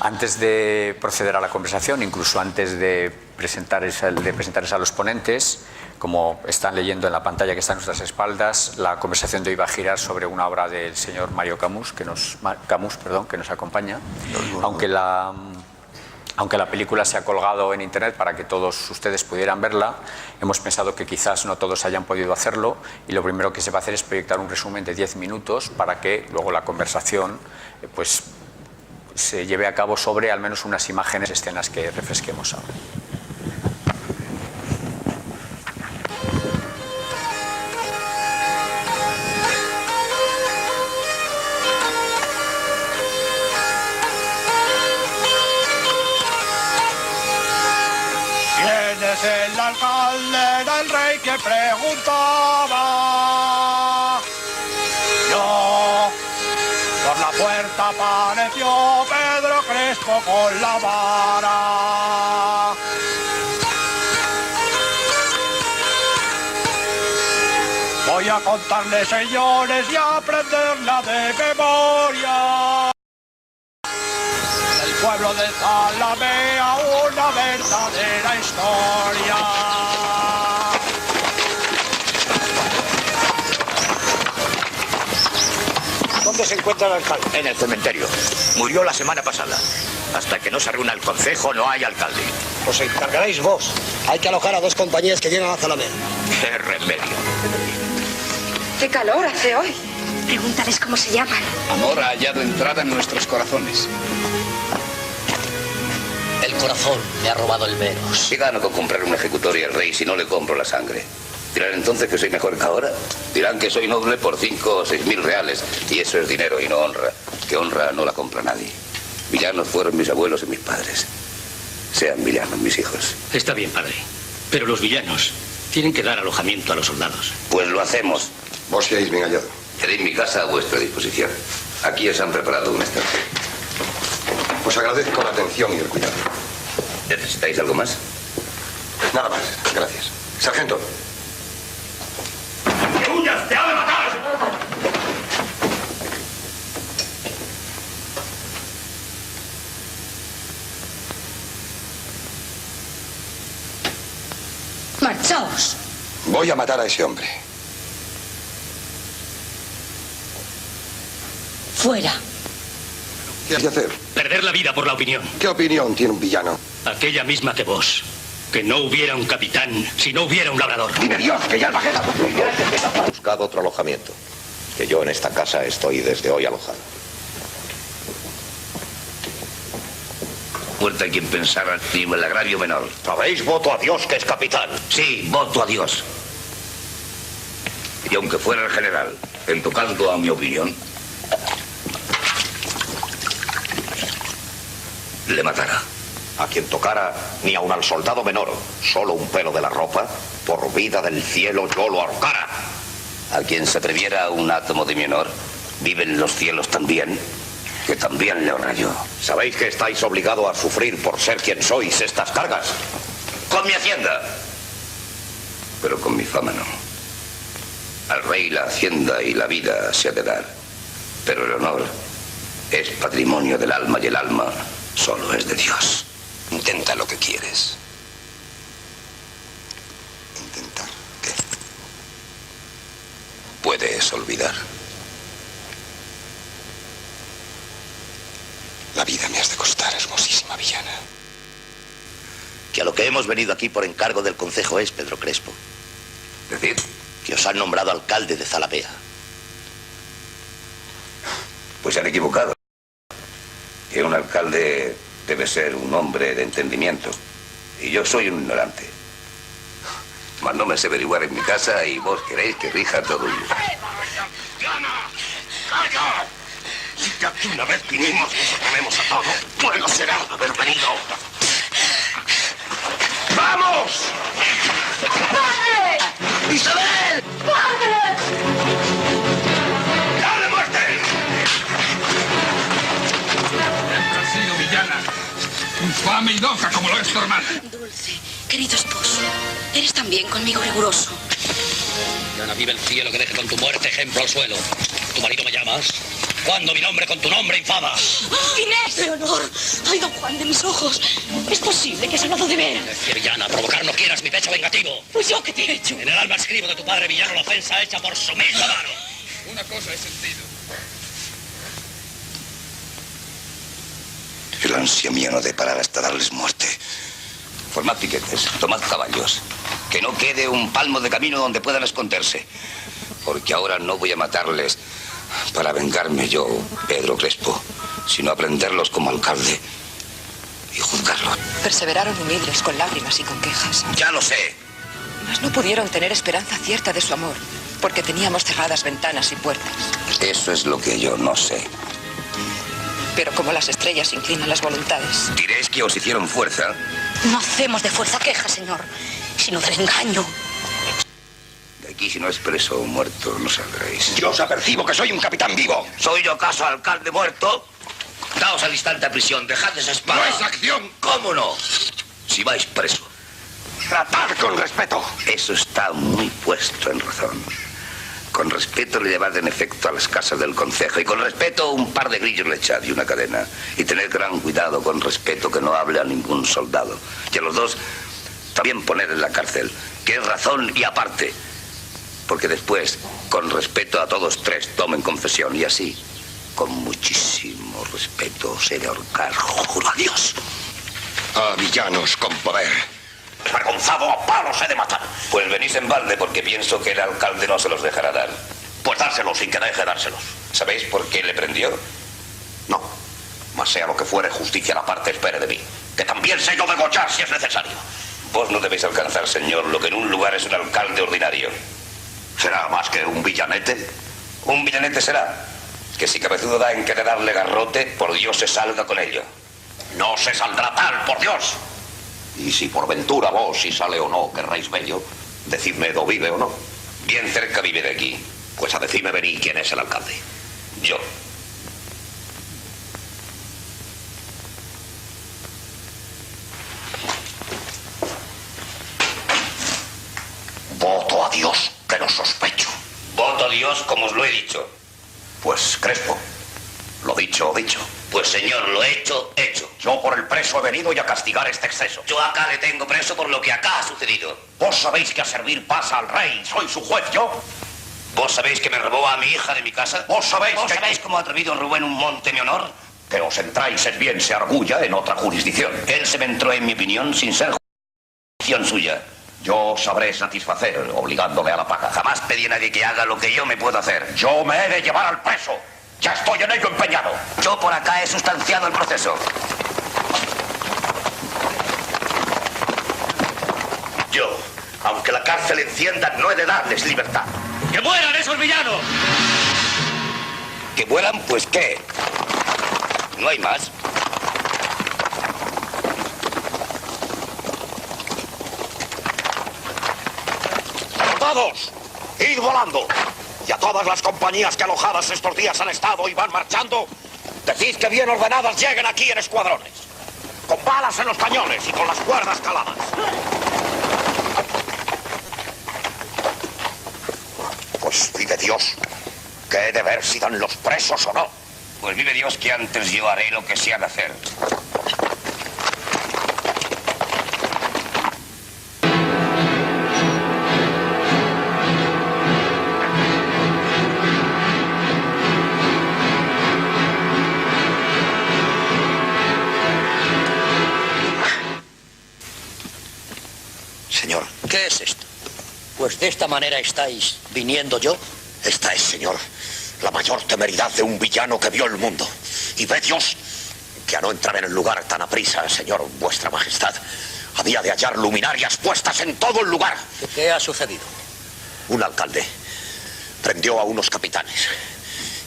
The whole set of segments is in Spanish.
Antes de proceder a la conversación, incluso antes de presentarles a los ponentes, como están leyendo en la pantalla que está a nuestras espaldas, la conversación de hoy va a girar sobre una obra del señor Mario Camus, que nos acompaña. Aunque la película se ha colgado en internet para que todos ustedes pudieran verla, hemos pensado que quizás no todos hayan podido hacerlo, y lo primero que se va a hacer es proyectar un resumen de 10 minutos para que luego la conversación pues se lleve a cabo sobre al menos unas imágenes, escenas que refresquemos ahora. ¿Quién es el alcalde del rey que preguntaba? Yo. Por la puerta apareció Pedro Crespo con la vara. Voy a contarle, señores, y aprenderla de memoria. El pueblo de Zalamea, una verdadera historia. ¿Dónde se encuentra el alcalde? En el cementerio. Murió la semana pasada. Hasta que no se reúna el concejo no hay alcalde. Os encargaréis vos. Hay que alojar a 2 compañías que llegan a Zalamea. ¡Qué remedio! ¡Qué calor hace hoy! Pregúntales cómo se llaman. Amor ha hallado entrada en nuestros corazones. El corazón me ha robado el menos. ¿Qué gano con comprar un ejecutorio al rey si no le compro la sangre? Dirán entonces que soy mejor que ahora. Dirán que soy noble por 5 o 6 mil reales. Y eso es dinero y no honra. Que honra no la compra nadie. Villanos fueron mis abuelos y mis padres. Sean villanos mis hijos. Está bien, padre. Pero los villanos tienen que dar alojamiento a los soldados. Pues lo hacemos. Vos seáis bien hallado. Tenéis mi casa a vuestra disposición. Aquí os han preparado un estancia. Os agradezco la atención y el cuidado. ¿Necesitáis algo más? Nada más. Gracias. Sargento. ¡Te huyas! ¡Te ha de matar! ¡Marchaos! Voy a matar a ese hombre. ¡Fuera! ¿Qué hay que hacer? Perder la vida por la opinión. ¿Qué opinión tiene un villano? Aquella misma que vos. Que no hubiera un capitán si no hubiera un labrador. ¡Dime Dios, que ya el bajeta! Buscad otro alojamiento. Que yo en esta casa estoy desde hoy alojado. Muerta hay quien pensara en el agravio menor. ¿Sabéis, voto a Dios, que es capitán? Sí, voto a Dios. Y aunque fuera el general, en tocando a mi opinión, le matara. A quien tocara, ni aun al soldado menor, solo un pelo de la ropa, por vida del cielo yo lo ahorcara. A quien se atreviera a un átomo de mi honor, viven los cielos también, que también le honra yo. ¿Sabéis que estáis obligado a sufrir por ser quien sois estas cargas? Con mi hacienda, pero con mi fama no. Al rey la hacienda y la vida se ha de dar, pero el honor es patrimonio del alma y el alma solo es de Dios. Intenta lo que quieres. ¿Intentar qué? Puedes olvidar. La vida me has de costar, hermosísima villana. Que a lo que hemos venido aquí por encargo del concejo es, Pedro Crespo. ¿Decir? Que os han nombrado alcalde de Zalamea. Pues se han equivocado. Que un alcalde debe ser un hombre de entendimiento. Y yo soy un ignorante. Mas no me sé averiguar en mi casa y vos queréis que rija todo ello. ¡Calla! Si ya que una vez vinimos nos atrevemos a todo, bueno será haber venido. ¡Vamos! ¡Padre! ¡Isabel! ¡Padre! ¡Dale muerte! Has sido villana. Infame y loca como lo es tu hermana. Dulce, querido esposo, eres también conmigo riguroso. Ya no vive el cielo que deje con tu muerte ejemplo al suelo. ¿Tu marido me llamas? ¿Cuándo mi nombre con tu nombre, infama? ¡Inés! ¡Leonor! ¡Ay, don Juan de mis ojos! ¿Es posible que has hablado de ver? Villana, provocar no quieras mi pecho vengativo. Pues yo, ¿qué te he hecho? En el alma escribo de tu padre villano la ofensa hecha por su misma mano. Una cosa he sentido. El ansia mía no deparará hasta darles muerte. Formad piquetes, tomad caballos. Que no quede un palmo de camino donde puedan esconderse. Porque ahora no voy a matarles para vengarme yo, Pedro Crespo, sino a prenderlos como alcalde y juzgarlos. Perseveraron humildes, con lágrimas y con quejas. Ya lo sé. Mas no pudieron tener esperanza cierta de su amor, porque teníamos cerradas ventanas y puertas. Eso es lo que yo no sé. Pero como las estrellas inclinan las voluntades. ¿Diréis que os hicieron fuerza? No hacemos de fuerza queja, señor, sino del engaño. De aquí, si no es preso o muerto, no saldréis. Yo os apercibo que soy un capitán vivo. ¿Soy yo acaso alcalde muerto? Daos al instante a prisión, dejad esa espada. No es acción. ¿Cómo no? Si vais preso. Tratad con respeto. Eso está muy puesto en razón. Con respeto le llevad en efecto a las casas del concejo y con respeto un par de grillos le echad y una cadena. Y tened gran cuidado con respeto que no hable a ningún soldado. Y a los dos también poned en la cárcel, que es razón y aparte. Porque después, con respeto a todos tres, tomen confesión y así, con muchísimo respeto, se le ahorcar, juro a Dios. A villanos con poder. Vergonzado a palos he de matar. Pues venís en balde porque pienso que el alcalde no se los dejará dar. Pues dárselos sin que deje dárselos. ¿Sabéis por qué le prendió? No. Mas sea lo que fuere, justicia la parte espere de mí. Que también sé yo degollar si es necesario. Vos no debéis alcanzar, señor, lo que en un lugar es un alcalde ordinario. ¿Será más que un villanete? Un villanete será. Que si cabezudo da en querer darle garrote, por Dios se salga con ello. No se saldrá tal, por Dios. Y si por ventura vos, si sale o no, querréis bello, decidme do vive o no. Bien cerca vive de aquí. Pues a decirme vení quién es el alcalde. Yo. Voto a Dios, que lo sospecho. Voto a Dios como os lo he dicho. Pues Crespo, lo dicho, dicho. Pues señor, lo hecho, hecho. Yo por el preso he venido y a castigar este exceso. Yo acá le tengo preso por lo que acá ha sucedido. Vos sabéis que a servir pasa al rey, soy su juez yo. ¿Vos sabéis que me robó a mi hija de mi casa? ¿Vos sabéis cómo atrevido robó en un monte mi honor? Que os entráis es bien se argulla en otra jurisdicción. Él se me entró en mi opinión sin ser jurisdicción suya. Yo sabré satisfacer obligándole a la paga. Jamás pedí a nadie que haga lo que yo me puedo hacer. Yo me he de llevar al preso. Ya estoy en ello empeñado. Yo por acá he sustanciado el proceso. Yo, aunque la cárcel encienda, no he de darles libertad. ¡Que mueran esos villanos! ¿Que mueran? Pues ¿qué? ¿No hay más? ¡Soldados! ¡Id volando! Y a todas las compañías que alojadas estos días han estado y van marchando, decid que bien ordenadas lleguen aquí en escuadrones. Con balas en los cañones y con las cuerdas caladas. Pues vive Dios, que he de ver si dan los presos o no. Pues vive Dios que antes yo haré lo que se ha de hacer. Señor. ¿Qué es esto? Pues de esta manera estáis viniendo yo. Esta es, señor, la mayor temeridad de un villano que vio el mundo. Y ve Dios que a no entrar en el lugar tan aprisa, señor, vuestra majestad, había de hallar luminarias puestas en todo el lugar. ¿Qué ha sucedido? Un alcalde prendió a unos capitanes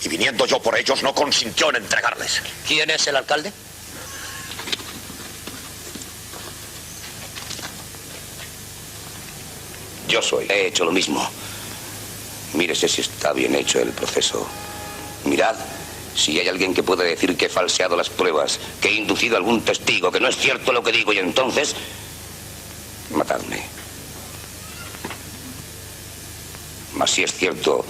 y viniendo yo por ellos no consintió en entregarles. ¿Quién es el alcalde? Yo soy. He hecho lo mismo. Mírese si está bien hecho el proceso. Mirad si hay alguien que pueda decir que he falseado las pruebas, que he inducido a algún testigo, que no es cierto lo que digo, y entonces matadme. Mas si es cierto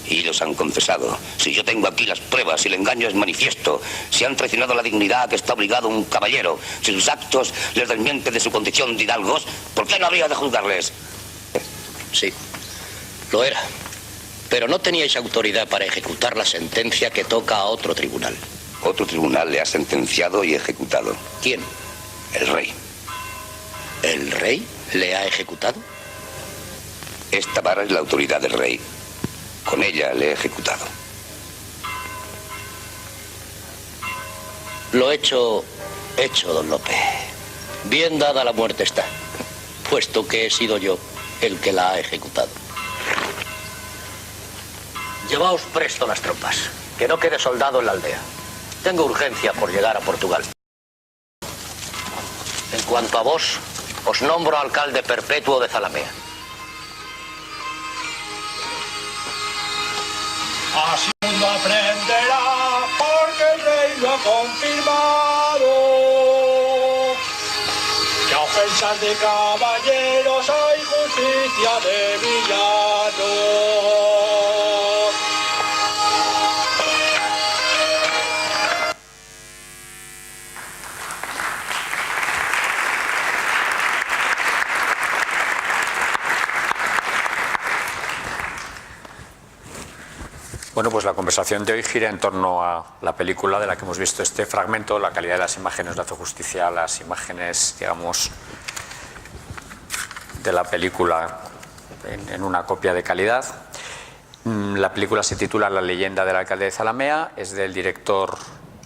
Y los han confesado. Si yo tengo aquí las pruebas, si el engaño es manifiesto, si han traicionado la dignidad que está obligado un caballero, si sus actos les desmienten de su condición de hidalgos, ¿por qué no habría de juzgarles? Sí, lo era. Pero no teníais autoridad para ejecutar la sentencia que toca a otro tribunal. Otro tribunal le ha sentenciado y ejecutado. ¿Quién? El rey. ¿El rey le ha ejecutado? Esta vara es la autoridad del rey. Con ella le he ejecutado. Lo hecho, don Lope. Bien dada la muerte está, puesto que he sido yo el que la ha ejecutado. Llevaos presto las tropas, que no quede soldado en la aldea. Tengo urgencia por llegar a Portugal. En cuanto a vos, os nombro alcalde perpetuo de Zalamea. Así el mundo aprenderá, porque el rey lo ha confirmado, que a ofensas de caballeros hay justicia de villanos. Bueno, pues la conversación de hoy gira en torno a la película de la que hemos visto este fragmento. La calidad de las imágenes no hace justicia a las imágenes, digamos, de la película en una copia de calidad. La película se titula La leyenda del alcalde de Zalamea, es del director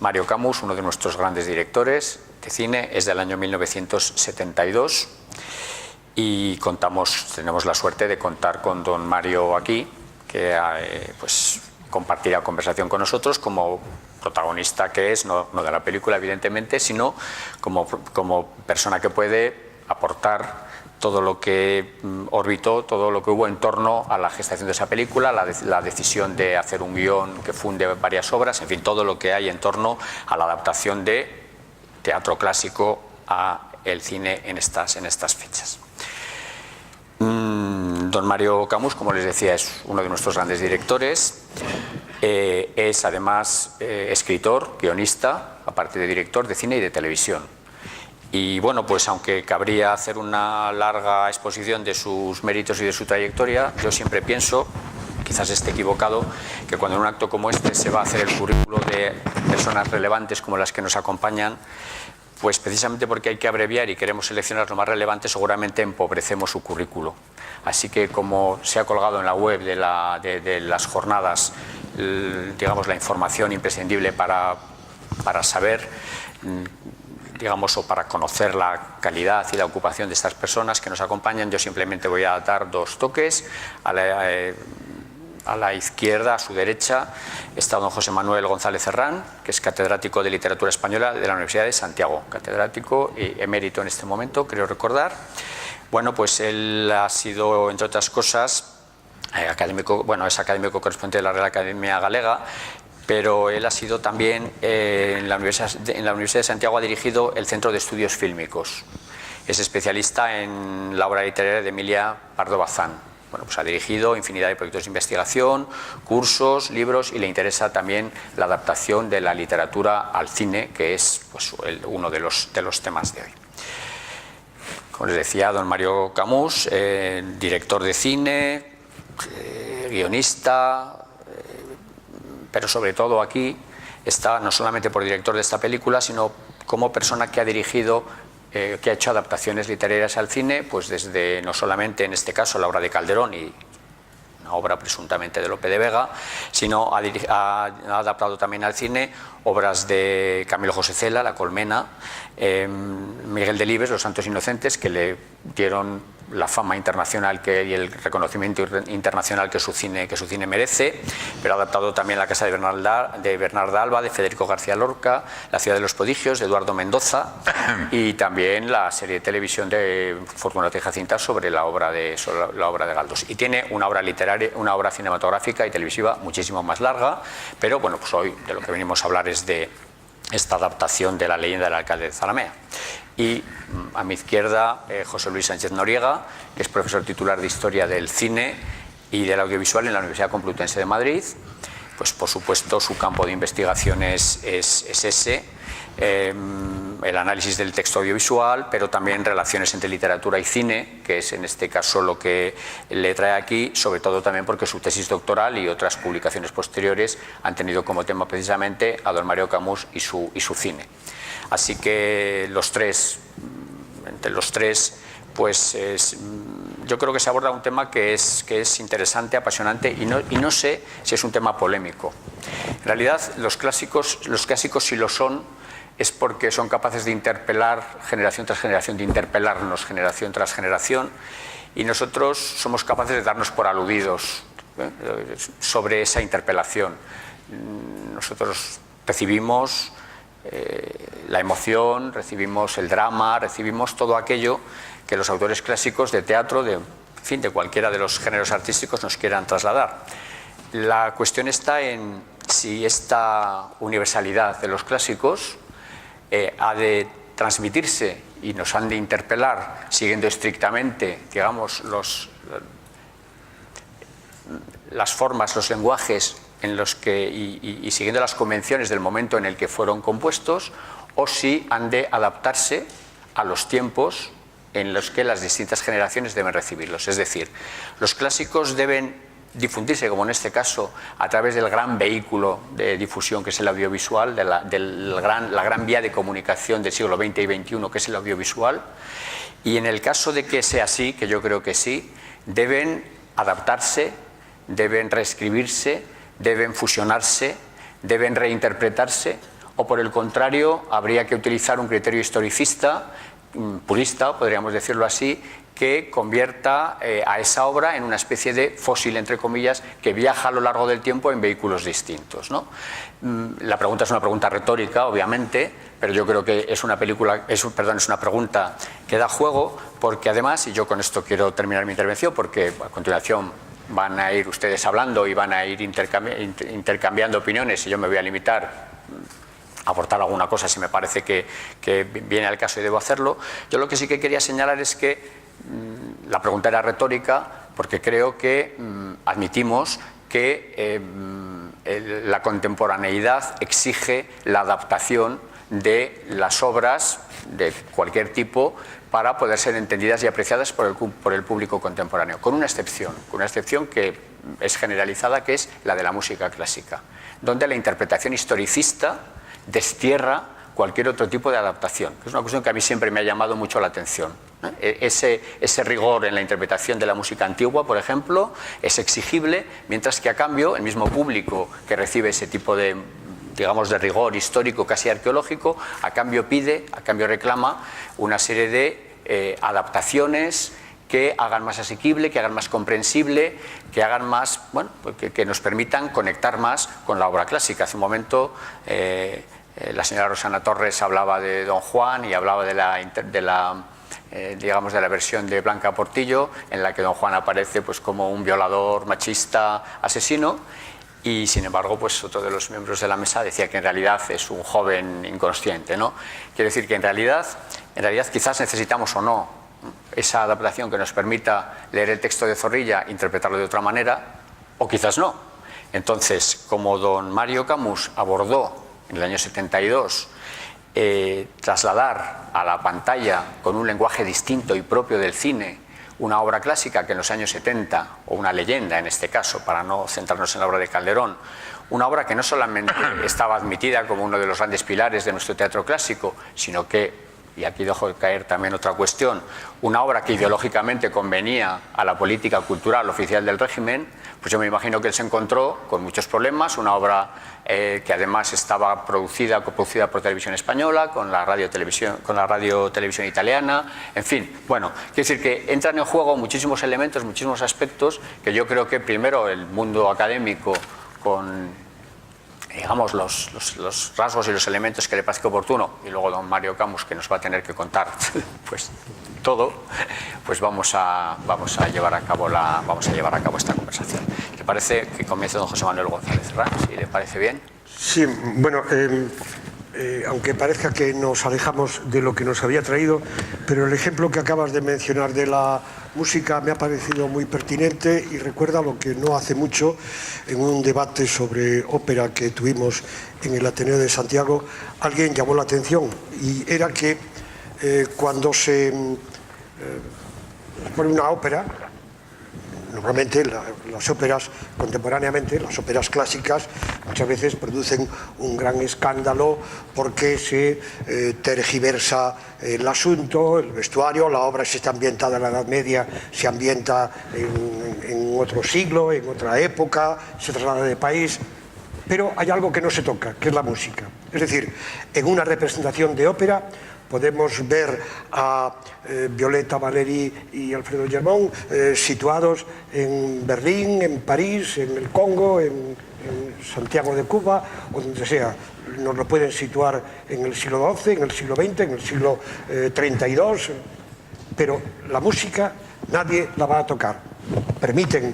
Mario Camus, uno de nuestros grandes directores de cine, es del año 1972 y tenemos la suerte de contar con don Mario aquí, que pues compartirá conversación con nosotros como protagonista que es, no de la película evidentemente, sino como persona que puede aportar todo lo que orbitó, todo lo que hubo en torno a la gestación de esa película, la decisión de hacer un guión que funde varias obras, en fin, todo lo que hay en torno a la adaptación de teatro clásico a el cine en estas fechas. Don Mario Camus, como les decía, es uno de nuestros grandes directores, es además escritor, guionista, aparte de director de cine y de televisión. Y bueno, pues aunque cabría hacer una larga exposición de sus méritos y de su trayectoria, yo siempre pienso, quizás esté equivocado, que cuando en un acto como este se va a hacer el currículo de personas relevantes como las que nos acompañan, pues precisamente porque hay que abreviar y queremos seleccionar lo más relevante, seguramente empobrecemos su currículo. Así que como se ha colgado en la web de las jornadas, digamos, la información imprescindible para saber, digamos, o para conocer la calidad y la ocupación de estas personas que nos acompañan, yo simplemente voy a dar dos toques. A la izquierda, a su derecha, está don José Manuel González Herrán, que es catedrático de Literatura Española de la Universidad de Santiago, catedrático y emérito en este momento, creo recordar. Bueno, pues él ha sido, entre otras cosas, es académico correspondiente de la Real Academia Galega, pero él ha sido también, en la Universidad de Santiago ha dirigido el Centro de Estudios Fílmicos. Es especialista en la obra literaria de Emilia Pardo Bazán. Bueno, pues ha dirigido infinidad de proyectos de investigación, cursos, libros, y le interesa también la adaptación de la literatura al cine, que es pues, uno de los temas de hoy. Como les decía, don Mario Camus, director de cine, guionista, pero sobre todo aquí está no solamente por director de esta película, sino como persona que ha dirigido, que ha hecho adaptaciones literarias al cine, pues desde no solamente en este caso la obra de Calderón y una obra presuntamente de Lope de Vega, sino ha adaptado también al cine obras de Camilo José Cela, La Colmena, Miguel Delibes, Los Santos Inocentes, que le dieron la fama internacional y el reconocimiento internacional que su cine merece, pero ha adaptado también La Casa de Bernarda Alba, de Federico García Lorca, La Ciudad de los Prodigios, de Eduardo Mendoza, y también la serie de televisión de Fortunato y Jacinta sobre la obra de Galdós. Y tiene una obra literaria, una obra cinematográfica y televisiva muchísimo más larga, pero bueno, pues hoy de lo que venimos a hablar es de esta adaptación de La leyenda del alcalde de Zalamea. Y a mi izquierda, José Luis Sánchez Noriega, que es profesor titular de Historia del Cine y del audiovisual en la Universidad Complutense de Madrid. Pues por supuesto su campo de investigación es ese, el análisis del texto audiovisual, pero también relaciones entre literatura y cine, que es en este caso lo que le trae aquí, sobre todo también porque su tesis doctoral y otras publicaciones posteriores han tenido como tema precisamente a don Mario Camus y su cine. Así que entre los tres, pues yo creo que se aborda un tema que es interesante, apasionante y no sé si es un tema polémico. En realidad los clásicos si lo son es porque son capaces de interpelar generación tras generación, de interpelarnos generación tras generación, y nosotros somos capaces de darnos por aludidos sobre esa interpelación. Nosotros recibimos la emoción, recibimos el drama, recibimos todo aquello que los autores clásicos de teatro, de cualquiera de los géneros artísticos nos quieran trasladar. La cuestión está en si esta universalidad de los clásicos ha de transmitirse y nos han de interpelar siguiendo estrictamente, digamos, las formas, los lenguajes en los que, y siguiendo las convenciones del momento en el que fueron compuestos, o si han de adaptarse a los tiempos en los que las distintas generaciones deben recibirlos. Es decir, los clásicos deben difundirse, como en este caso, a través del gran vehículo de difusión que es el audiovisual, la gran vía de comunicación del siglo XX y XXI que es el audiovisual, y en el caso de que sea así, que yo creo que sí, deben adaptarse, deben reescribirse, deben fusionarse, deben reinterpretarse, o por el contrario, habría que utilizar un criterio historicista, purista, podríamos decirlo así, que convierta a esa obra en una especie de fósil, entre comillas, que viaja a lo largo del tiempo en vehículos distintos, ¿no? La pregunta es una pregunta retórica, obviamente, pero yo creo que es una pregunta que da juego, porque además, y yo con esto quiero terminar mi intervención, porque a continuación van a ir ustedes hablando y van a ir intercambiando opiniones, y yo me voy a limitar a aportar alguna cosa si me parece que viene al caso y debo hacerlo. Yo lo que sí que quería señalar es que la pregunta era retórica, porque creo que admitimos que la contemporaneidad exige la adaptación de las obras de cualquier tipo para poder ser entendidas y apreciadas por el público contemporáneo, con una excepción que es generalizada, que es la de la música clásica, donde la interpretación historicista destierra cualquier otro tipo de adaptación. Es una cuestión que a mí siempre me ha llamado mucho la atención. Ese rigor en la interpretación de la música antigua, por ejemplo, es exigible, mientras que a cambio el mismo público que recibe ese tipo de, digamos, de rigor histórico casi arqueológico, a cambio reclama una serie de adaptaciones que hagan más asequible, que hagan más comprensible, que hagan más, bueno, que nos permitan conectar más con la obra clásica. Hace un momento la señora Rosana Torres hablaba de Don Juan y hablaba de la versión de Blanca Portillo, en la que Don Juan aparece pues como un violador, machista, asesino, y sin embargo pues otro de los miembros de la mesa decía que en realidad es un joven inconsciente, ¿no? Quiere decir que en realidad quizás necesitamos o no esa adaptación que nos permita leer el texto de Zorrilla e interpretarlo de otra manera, o quizás no. Entonces, como don Mario Camus abordó en el año 72 trasladar a la pantalla con un lenguaje distinto y propio del cine una obra clásica que en los años 70, o una leyenda en este caso, para no centrarnos en la obra de Calderón, una obra que no solamente estaba admitida como uno de los grandes pilares de nuestro teatro clásico, sino que, y aquí dejo caer también otra cuestión, una obra que ideológicamente convenía a la política cultural oficial del régimen, pues yo me imagino que él se encontró con muchos problemas, una obra que además estaba coproducida por Televisión Española, con la radio televisión italiana, en fin, bueno, quiero decir que entran en juego muchísimos elementos, muchísimos aspectos, que yo creo que primero el mundo académico, con digamos los rasgos y los elementos que le parezca oportuno, y luego don Mario Camus, que nos va a tener que contar pues todo, pues vamos a llevar a cabo esta conversación. ¿Le parece que comience don José Manuel González Herrán? Si le parece bien. Sí, bueno, aunque parezca que nos alejamos de lo que nos había traído, pero el ejemplo que acabas de mencionar de la música me ha parecido muy pertinente y recuerda lo que no hace mucho, en un debate sobre ópera que tuvimos en el Ateneo de Santiago, alguien llamó la atención y era que cuando se pone una ópera, normalmente las óperas contemporáneamente, las óperas clásicas, muchas veces producen un gran escándalo porque se tergiversa el asunto, el vestuario, la obra si está ambientada en la Edad Media, se ambienta en otro siglo, en otra época, se traslada de país, pero hay algo que no se toca, que es la música. Es decir, en una representación de ópera podemos ver a Violeta Valeri y Alfredo Germán situados en Berlín, en París, en el Congo, en Santiago de Cuba o donde sea. Nos lo pueden situar en el siglo XII, en el siglo XX, en el siglo 32, pero la música nadie la va a tocar. Permiten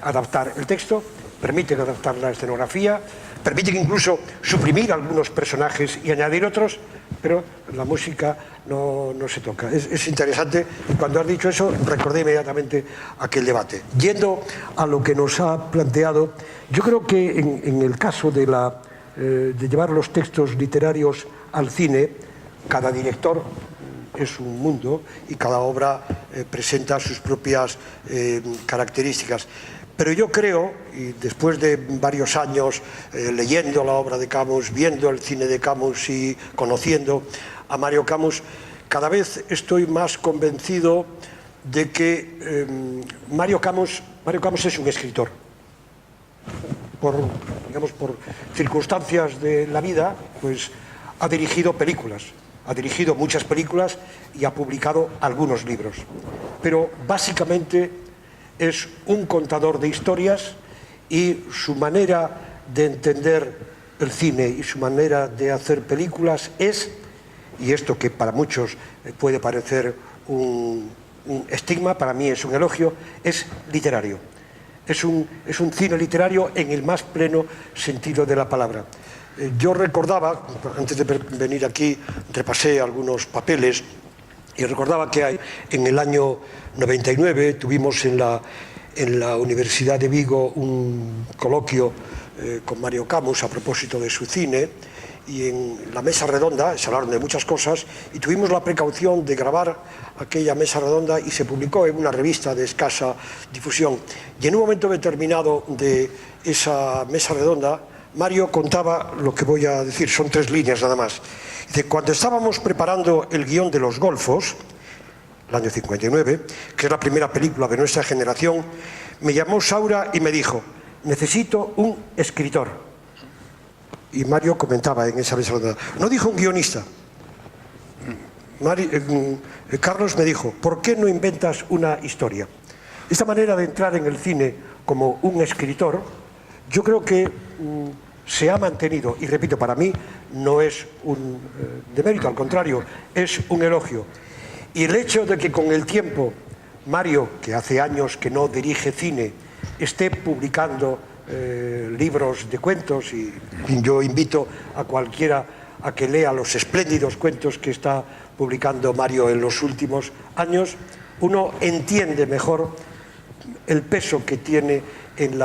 adaptar el texto, permiten adaptar la escenografía, permiten incluso suprimir algunos personajes y añadir otros, pero la música no se toca. Es interesante, y cuando has dicho eso recordé inmediatamente aquel debate. Yendo a lo que nos ha planteado, yo creo que en el caso de llevar los textos literarios al cine, cada director es un mundo y cada obra presenta sus propias características. Pero yo creo, y después de varios años leyendo la obra de Camus, viendo el cine de Camus y conociendo a Mario Camus, cada vez estoy más convencido de que Mario Camus es un escritor. Por circunstancias de la vida, pues ha dirigido películas, ha dirigido muchas películas y ha publicado algunos libros. Pero básicamente es un contador de historias y su manera de entender el cine y su manera de hacer películas es, y esto que para muchos puede parecer un estigma, para mí es un elogio, es literario. Es un cine literario en el más pleno sentido de la palabra. Yo recordaba, antes de venir aquí, repasé algunos papeles y recordaba que en el año 99 tuvimos en la Universidad de Vigo un coloquio con Mario Camus a propósito de su cine, y en la mesa redonda se hablaron de muchas cosas y tuvimos la precaución de grabar aquella mesa redonda y se publicó en una revista de escasa difusión. Y en un momento determinado de esa mesa redonda, Mario contaba lo que voy a decir, son 3 líneas nada más. Dice, cuando estábamos preparando el guión de Los Golfos, el año 59, que es la primera película de nuestra generación, me llamó Saura y me dijo, necesito un escritor. Y Mario comentaba en esa mesa redonda, no dijo un guionista. Carlos me dijo, ¿por qué no inventas una historia? Esta manera de entrar en el cine como un escritor, yo creo que se ha mantenido, y repito, para mí no es un demérito, al contrario, es un elogio. Y el hecho de que con el tiempo Mario, que hace años que no dirige cine, esté publicando libros de cuentos, y yo invito a cualquiera a que lea los espléndidos cuentos que está publicando Mario en los últimos años, uno entiende mejor el peso que tiene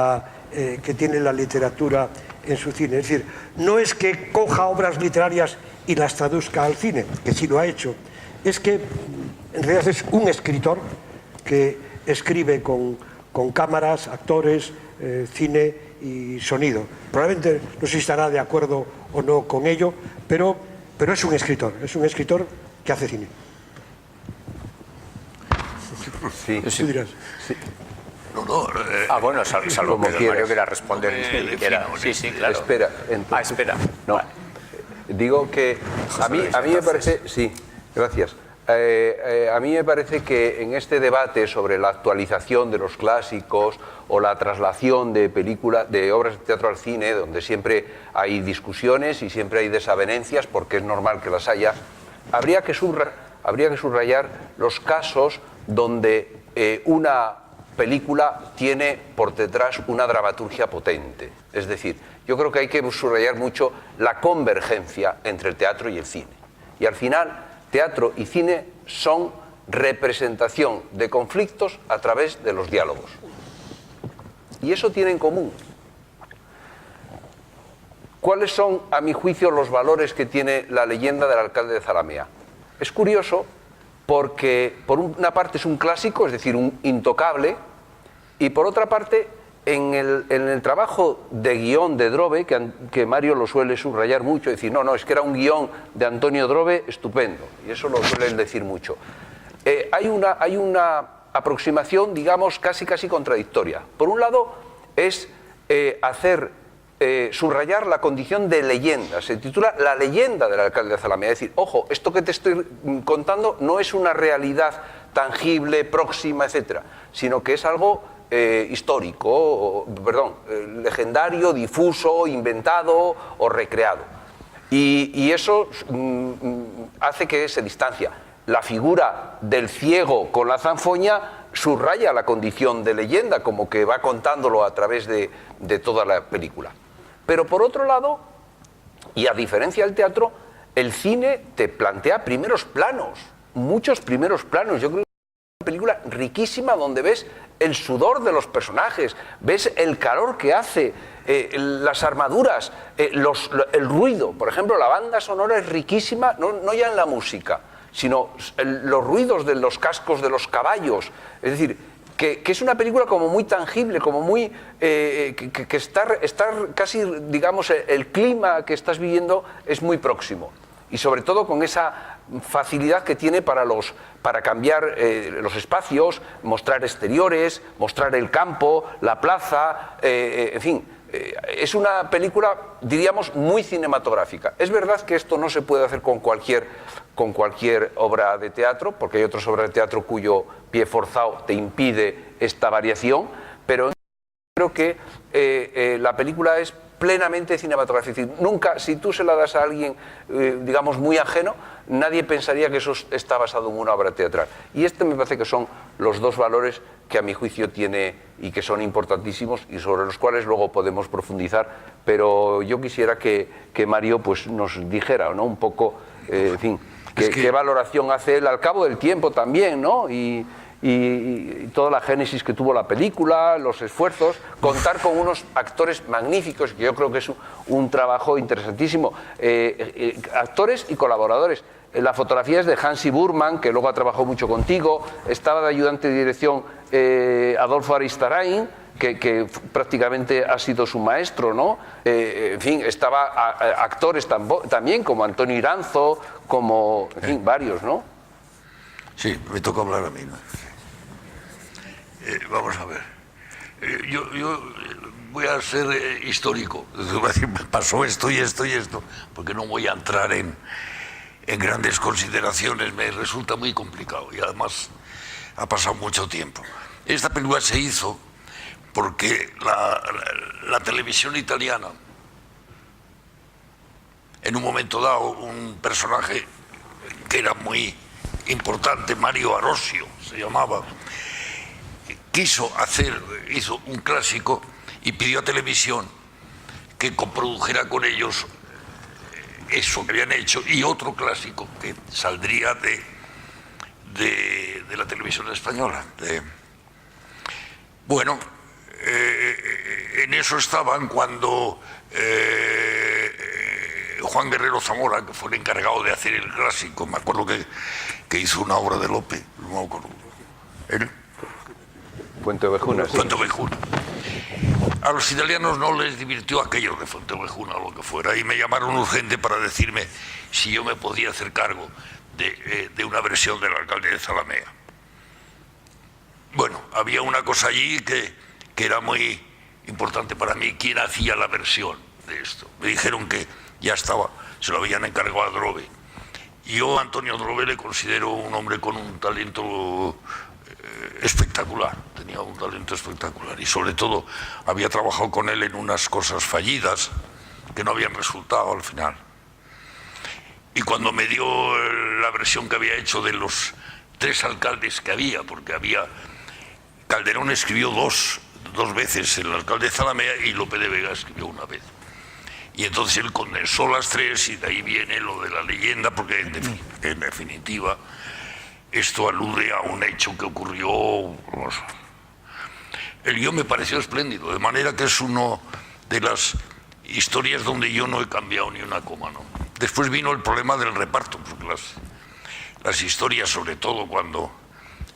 la literatura en su cine. Es decir, no es que coja obras literarias y las traduzca al cine, que sí lo ha hecho, es que en realidad es un escritor que escribe con cámaras, actores, cine y sonido. Probablemente no se estará de acuerdo o no con ello, pero es un escritor que hace cine. Sí. Tú dirás. Sí. Bueno, salvo que Mario quiera responder. Sí, claro. Espera. Entonces, espera. No. Vale. Digo que a mí me parece... Sí, gracias. A mí me parece que en este debate sobre la actualización de los clásicos o la traslación de obras de teatro al cine, donde siempre hay discusiones y siempre hay desavenencias, porque es normal que las haya, habría que subrayar los casos donde una película tiene por detrás una dramaturgia potente. Es decir, yo creo que hay que subrayar mucho la convergencia entre el teatro y el cine. Y al final, teatro y cine son representación de conflictos a través de los diálogos. Y eso tiene en común. ¿Cuáles son, a mi juicio, los valores que tiene la leyenda del alcalde de Zalamea? Es curioso porque, por una parte, es un clásico, es decir, un intocable, y por otra parte, en el trabajo de guión de Drobe, que Mario lo suele subrayar mucho, decir, no, es que era un guión de Antonio Drobe estupendo, y eso lo suelen decir mucho. Hay una aproximación, digamos, casi contradictoria. Por un lado, es subrayar la condición de leyenda. Se titula La leyenda del alcalde de Zalamea. Es decir, ojo, esto que te estoy contando no es una realidad tangible, próxima, etcétera, sino que es algo histórico, legendario, difuso, inventado o recreado. Y eso hace que se distancia. La figura del ciego con la zanfoña subraya la condición de leyenda, como que va contándolo a través de toda la película. Pero por otro lado, y a diferencia del teatro, el cine te plantea primeros planos, muchos primeros planos. Yo creo que es una película riquísima donde ves el sudor de los personajes, ves el calor que hace, las armaduras, el ruido. Por ejemplo, la banda sonora es riquísima, no ya en la música, sino los ruidos de los cascos de los caballos. Es decir, que es una película como muy tangible, como muy... que estar casi, digamos, el clima que estás viviendo es muy próximo. Y sobre todo con esa facilidad que tiene para cambiar los espacios, mostrar exteriores, mostrar el campo, la plaza, en fin. Es una película, diríamos, muy cinematográfica. Es verdad que esto no se puede hacer con cualquier obra de teatro, porque hay otras obras de teatro cuyo pie forzado te impide esta variación, pero creo que la película es plenamente cinematográfica. Es decir, nunca, si tú se la das a alguien, digamos, muy ajeno, nadie pensaría que eso está basado en una obra teatral. Y me parece que son los dos valores que a mi juicio tiene y que son importantísimos y sobre los cuales luego podemos profundizar, pero yo quisiera que Mario pues, nos dijera, ¿no?, un poco, en fin, qué valoración hace él al cabo del tiempo también, ¿no?, y toda la génesis que tuvo la película, los esfuerzos, contar con unos actores magníficos, que yo creo que es un trabajo interesantísimo, actores y colaboradores. La fotografía es de Hansi Burman, que luego ha trabajado mucho contigo, estaba de ayudante de dirección Adolfo Aristarain, que prácticamente ha sido su maestro, ¿no? En fin, estaba actores también, como Antonio Iranzo, como, en fin, varios, ¿no? Sí, me toca hablar a mí, ¿no? Vamos a ver. Yo voy a ser histórico. Voy a decir, me pasó esto y esto y esto, porque no voy a entrar en grandes consideraciones, me resulta muy complicado y además ha pasado mucho tiempo. Esta película se hizo porque la televisión italiana, en un momento dado, un personaje que era muy importante, Mario Arosio se llamaba, hizo un clásico y pidió a televisión que coprodujera con ellos eso que habían hecho y otro clásico que saldría de la televisión española. Bueno, en eso estaban cuando Juan Guerrero Zamora, que fue el encargado de hacer el clásico, me acuerdo que hizo una obra de Lope, no me acuerdo. ¿Él? Fuenteovejuna. Sí. Fuenteovejuna. A los italianos no les divirtió aquello de Fuenteovejuna o lo que fuera, y me llamaron urgente para decirme si yo me podía hacer cargo de una versión del alcalde de Zalamea. Bueno, había una cosa allí que era muy importante para mí, quién hacía la versión de esto. Me dijeron que ya estaba, se lo habían encargado a Drobe. Yo a Antonio Drobe le considero un hombre con un talento espectacular, tenía un talento espectacular y sobre todo había trabajado con él en unas cosas fallidas que no habían resultado al final. Y cuando me dio la versión que había hecho de los 3 alcaldes que había, porque Calderón escribió dos veces el alcalde de Zalamea y Lope de Vega escribió una vez. Y entonces él condensó las tres y de ahí viene lo de la leyenda, porque en definitiva esto alude a un hecho que ocurrió. El guión me pareció espléndido, de manera que es una de las historias donde yo no he cambiado ni una coma, ¿no? Después vino el problema del reparto, porque las historias, sobre todo cuando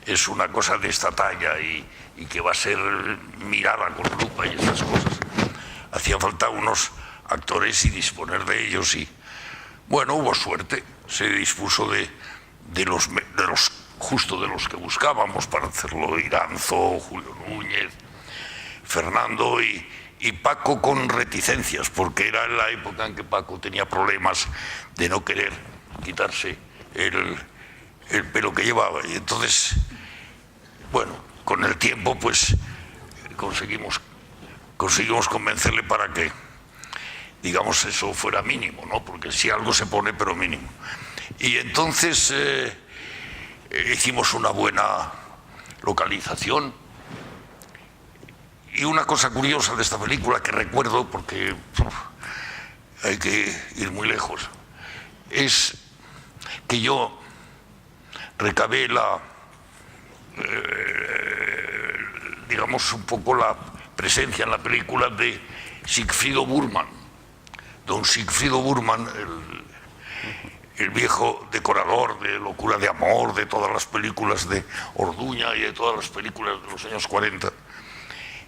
es una cosa de esta talla y que va a ser mirada con lupa y esas cosas, hacía falta unos actores y disponer de ellos, y bueno, hubo suerte, se dispuso de los que buscábamos para hacerlo: Iranzo, Julio Núñez, Fernando y Paco, con reticencias, porque era la época en que Paco tenía problemas de no querer quitarse el pelo que llevaba, y entonces, bueno, con el tiempo pues conseguimos convencerle para que, digamos, eso fuera mínimo, ¿no? Porque si algo se pone, pero mínimo. Y entonces hicimos una buena localización. Y una cosa curiosa de esta película que recuerdo, porque hay que ir muy lejos, es que yo recabé digamos, un poco la presencia en la película de Sigfrido Burman. Don Sigfrido Burman, el viejo decorador de Locura de Amor, de todas las películas de Orduña y de todas las películas de los años 40,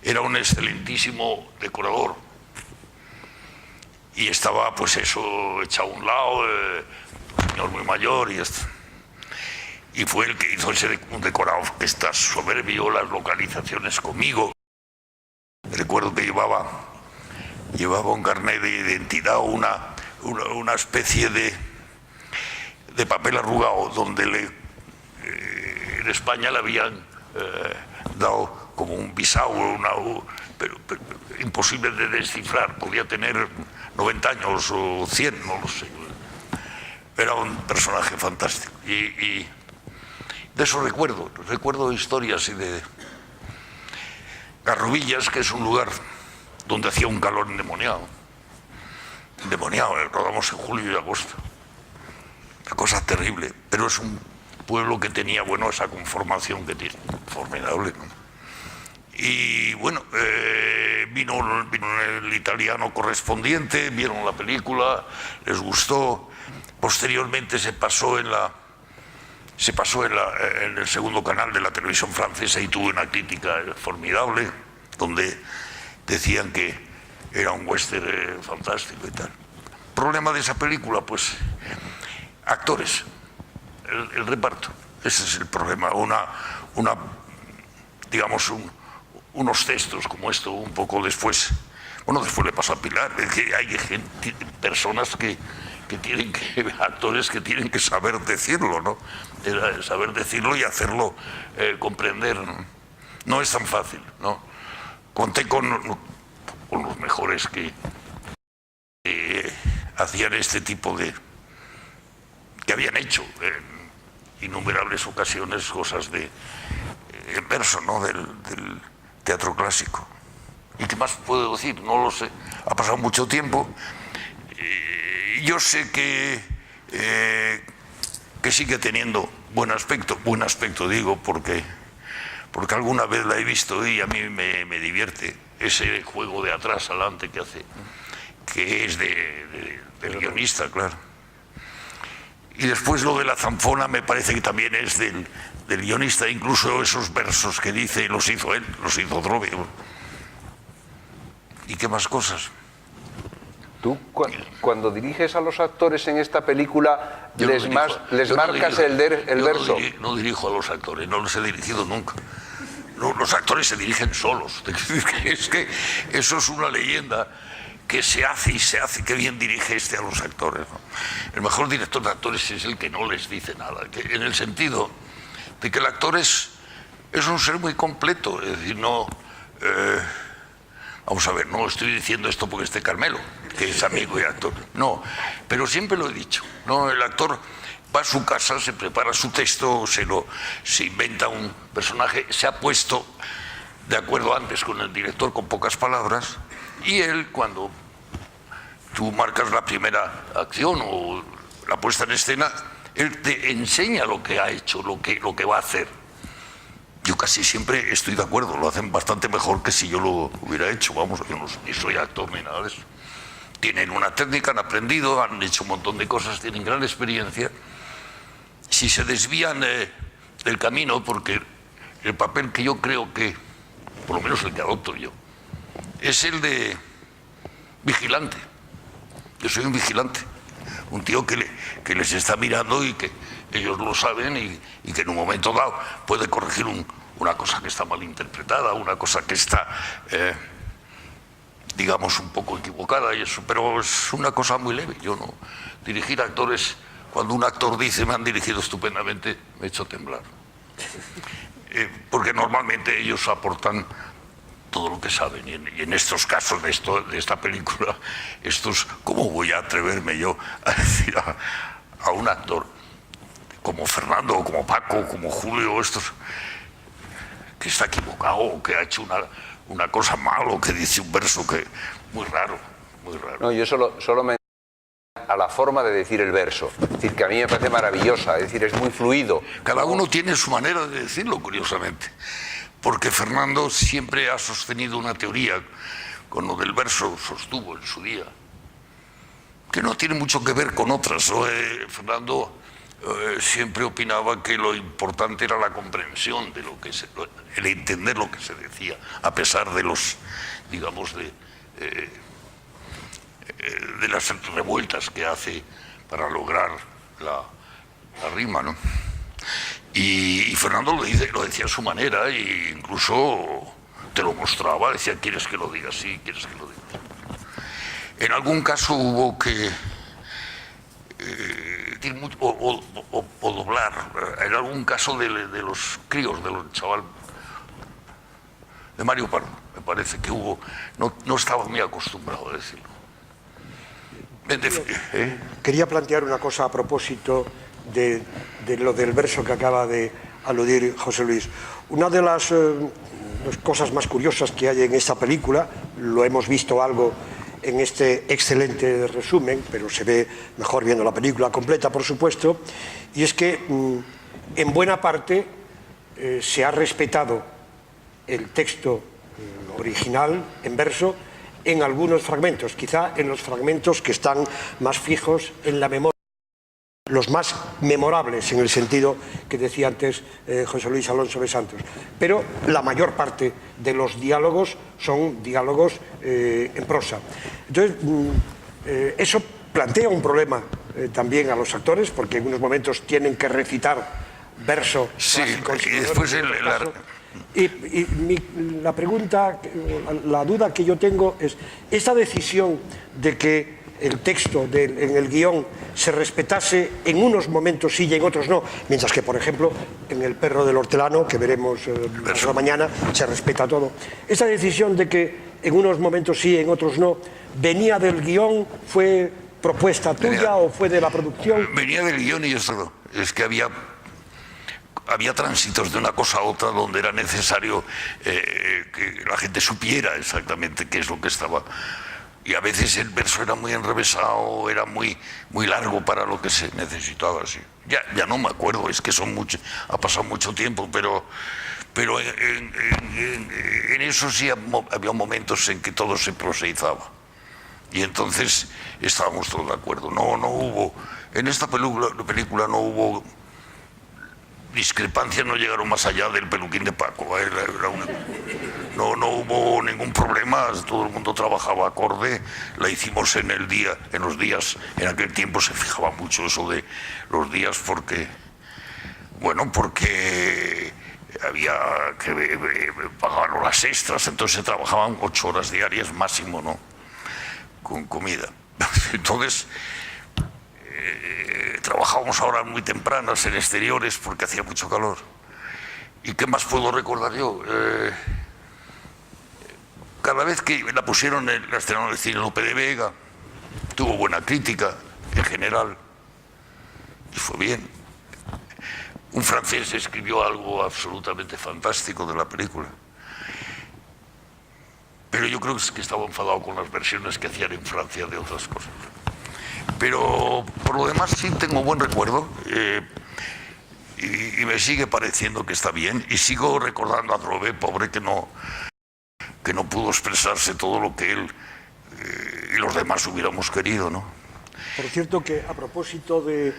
era un excelentísimo decorador. Y estaba, pues eso, echado a un lado, un señor muy mayor y esto. Y fue el que hizo un decorado que está soberbio, las localizaciones conmigo. Recuerdo que llevaba un carnet de identidad, una especie de papel arrugado, donde en España le habían dado como un visado, pero imposible de descifrar. Podía tener 90 años o 100, no lo sé. Era un personaje fantástico. Y de eso recuerdo historias y de Garrovillas, que es un lugar donde hacía un calor endemoniado, rodamos en julio y agosto, una cosa terrible, pero es un pueblo que tenía, bueno, esa conformación que tiene, formidable, ¿no? Y bueno, vino el italiano correspondiente, vieron la película, les gustó. Posteriormente se pasó en el segundo canal de la televisión francesa y tuvo una crítica formidable, donde decían que era un western fantástico y tal. Problema de esa película, pues, actores, el reparto. Ese es el problema. Digamos, unos textos como esto, un poco después. Bueno, después le pasó a Pilar, es que hay personas actores que tienen que saber decirlo, ¿no? Saber decirlo y hacerlo comprender. No es tan fácil, ¿no? Conté con los mejores que hacían este tipo que habían hecho en innumerables ocasiones cosas en verso, ¿no? Del teatro clásico. ¿Y qué más puedo decir? No lo sé. Ha pasado mucho tiempo. Yo sé que sigue teniendo buen aspecto digo, porque alguna vez la he visto y a mí me divierte ese juego de atrás adelante que hace, que es del guionista, claro. Y después lo de la zanfona me parece que también es del guionista, incluso esos versos que dice los hizo él, los hizo Drobe. ¿Y qué más cosas? Tú, cuando diriges a los actores en esta película, les marcas el verso. No dirijo a los actores, no los he dirigido nunca. No, los actores se dirigen solos. Es que eso es una leyenda que se hace y se hace. Qué bien dirige a los actores, ¿no? El mejor director de actores es el que no les dice nada, en el sentido de que el actor es un ser muy completo. Es decir, no... vamos a ver, no estoy diciendo esto porque esté Carmelo, que es amigo y actor. No, pero siempre lo he dicho, ¿no? El actor va a su casa, se prepara su texto, se inventa un personaje, se ha puesto de acuerdo antes con el director con pocas palabras, y él, cuando tú marcas la primera acción o la puesta en escena, él te enseña lo que ha hecho, lo que va a hacer. Yo casi siempre estoy de acuerdo, lo hacen bastante mejor que si yo lo hubiera hecho, vamos, yo no, ni soy actor ni nada de eso. Tienen una técnica, han aprendido, han hecho un montón de cosas, tienen gran experiencia. Si se desvían del camino, porque el papel que yo creo que, por lo menos el que adopto yo, es el de vigilante. Yo soy un vigilante, un tío que les está mirando y que ellos lo saben y que en un momento dado puede corregir una cosa que está mal interpretada, una cosa que está, digamos, un poco equivocada y eso, pero es una cosa muy leve. Yo no dirigir actores, cuando un actor dice me han dirigido estupendamente, me he hecho temblar. Porque normalmente ellos aportan todo lo que saben, y en estos casos de esta película, ¿cómo voy a atreverme yo a decir a un actor como Fernando, como Paco, como Julio, que está equivocado, o que ha hecho una cosa mal, o que dice un verso que muy raro, muy raro? No, yo solo me a la forma de decir el verso, es decir, que a mí me parece maravillosa, es decir, es muy fluido. Cada uno tiene su manera de decirlo, curiosamente, porque Fernando siempre ha sostenido una teoría, con lo del verso sostuvo en su día, que no tiene mucho que ver con otras. Fernando siempre opinaba que lo importante era la comprensión de el entender lo que se decía, a pesar de los, digamos, de las revueltas que hace para lograr la rima, ¿no? Y Fernando lo decía a su manera, e incluso te lo mostraba, decía, ¿quieres que lo diga así? ¿Quieres que lo diga así? En algún caso hubo que o doblar, en algún caso de los críos, del chaval, de Mario Pardo, me parece que hubo, no estaba muy acostumbrado a decirlo. Quería plantear una cosa a propósito de lo del verso que acaba de aludir José Luis. Una de las cosas más curiosas que hay en esta película, lo hemos visto algo en este excelente resumen, pero se ve mejor viendo la película completa, por supuesto, y es que en buena parte se ha respetado el texto original en verso en algunos fragmentos, quizá en los fragmentos que están más fijos en la memoria, los más memorables en el sentido que decía antes José Luis Alonso de Santos. Pero la mayor parte de los diálogos son diálogos en prosa. Entonces, eso plantea un problema también a los actores, porque en unos momentos tienen que recitar verso clásico. Sí, y después la pregunta, la duda que yo tengo es, esta decisión de que el texto en el guión se respetase en unos momentos sí y en otros no, mientras que, por ejemplo, en El perro del hortelano, que veremos mañana, se respeta todo. Esa decisión de que en unos momentos sí y en otros no, ¿venía del guión? ¿Fue propuesta tuya o fue de la producción? Venía del guión y eso, es que había tránsitos de una cosa a otra donde era necesario que la gente supiera exactamente qué es lo que estaba. Y a veces el verso era muy enrevesado, era muy largo para lo que se necesitaba. Así. Ya no me acuerdo, es que ha pasado mucho tiempo, pero en eso sí había momentos en que todo se proseizaba. Y entonces estábamos todos de acuerdo. No hubo, en esta película no hubo discrepancias, no llegaron más allá del peluquín de Paco. No hubo ningún problema, todo el mundo trabajaba acorde, la hicimos en los días, en aquel tiempo se fijaba mucho eso de los días porque había que pagar horas extras, entonces se trabajaban 8 horas diarias máximo, ¿no? Con comida. Entonces, trabajábamos a horas muy tempranas en exteriores porque hacía mucho calor. ¿Y qué más puedo recordar yo? Cada vez que la pusieron en la estrenaron el cine Lope de Vega, tuvo buena crítica en general y fue bien. Un francés escribió algo absolutamente fantástico de la película. pero yo creo que estaba enfadado con las versiones que hacían en Francia de otras cosas. Pero por lo demás sí tengo buen recuerdo y me sigue pareciendo que está bien, y sigo recordando a Drobe, pobre, que no pudo expresarse todo lo que él y los demás hubiéramos querido, ¿no? Por cierto que a propósito de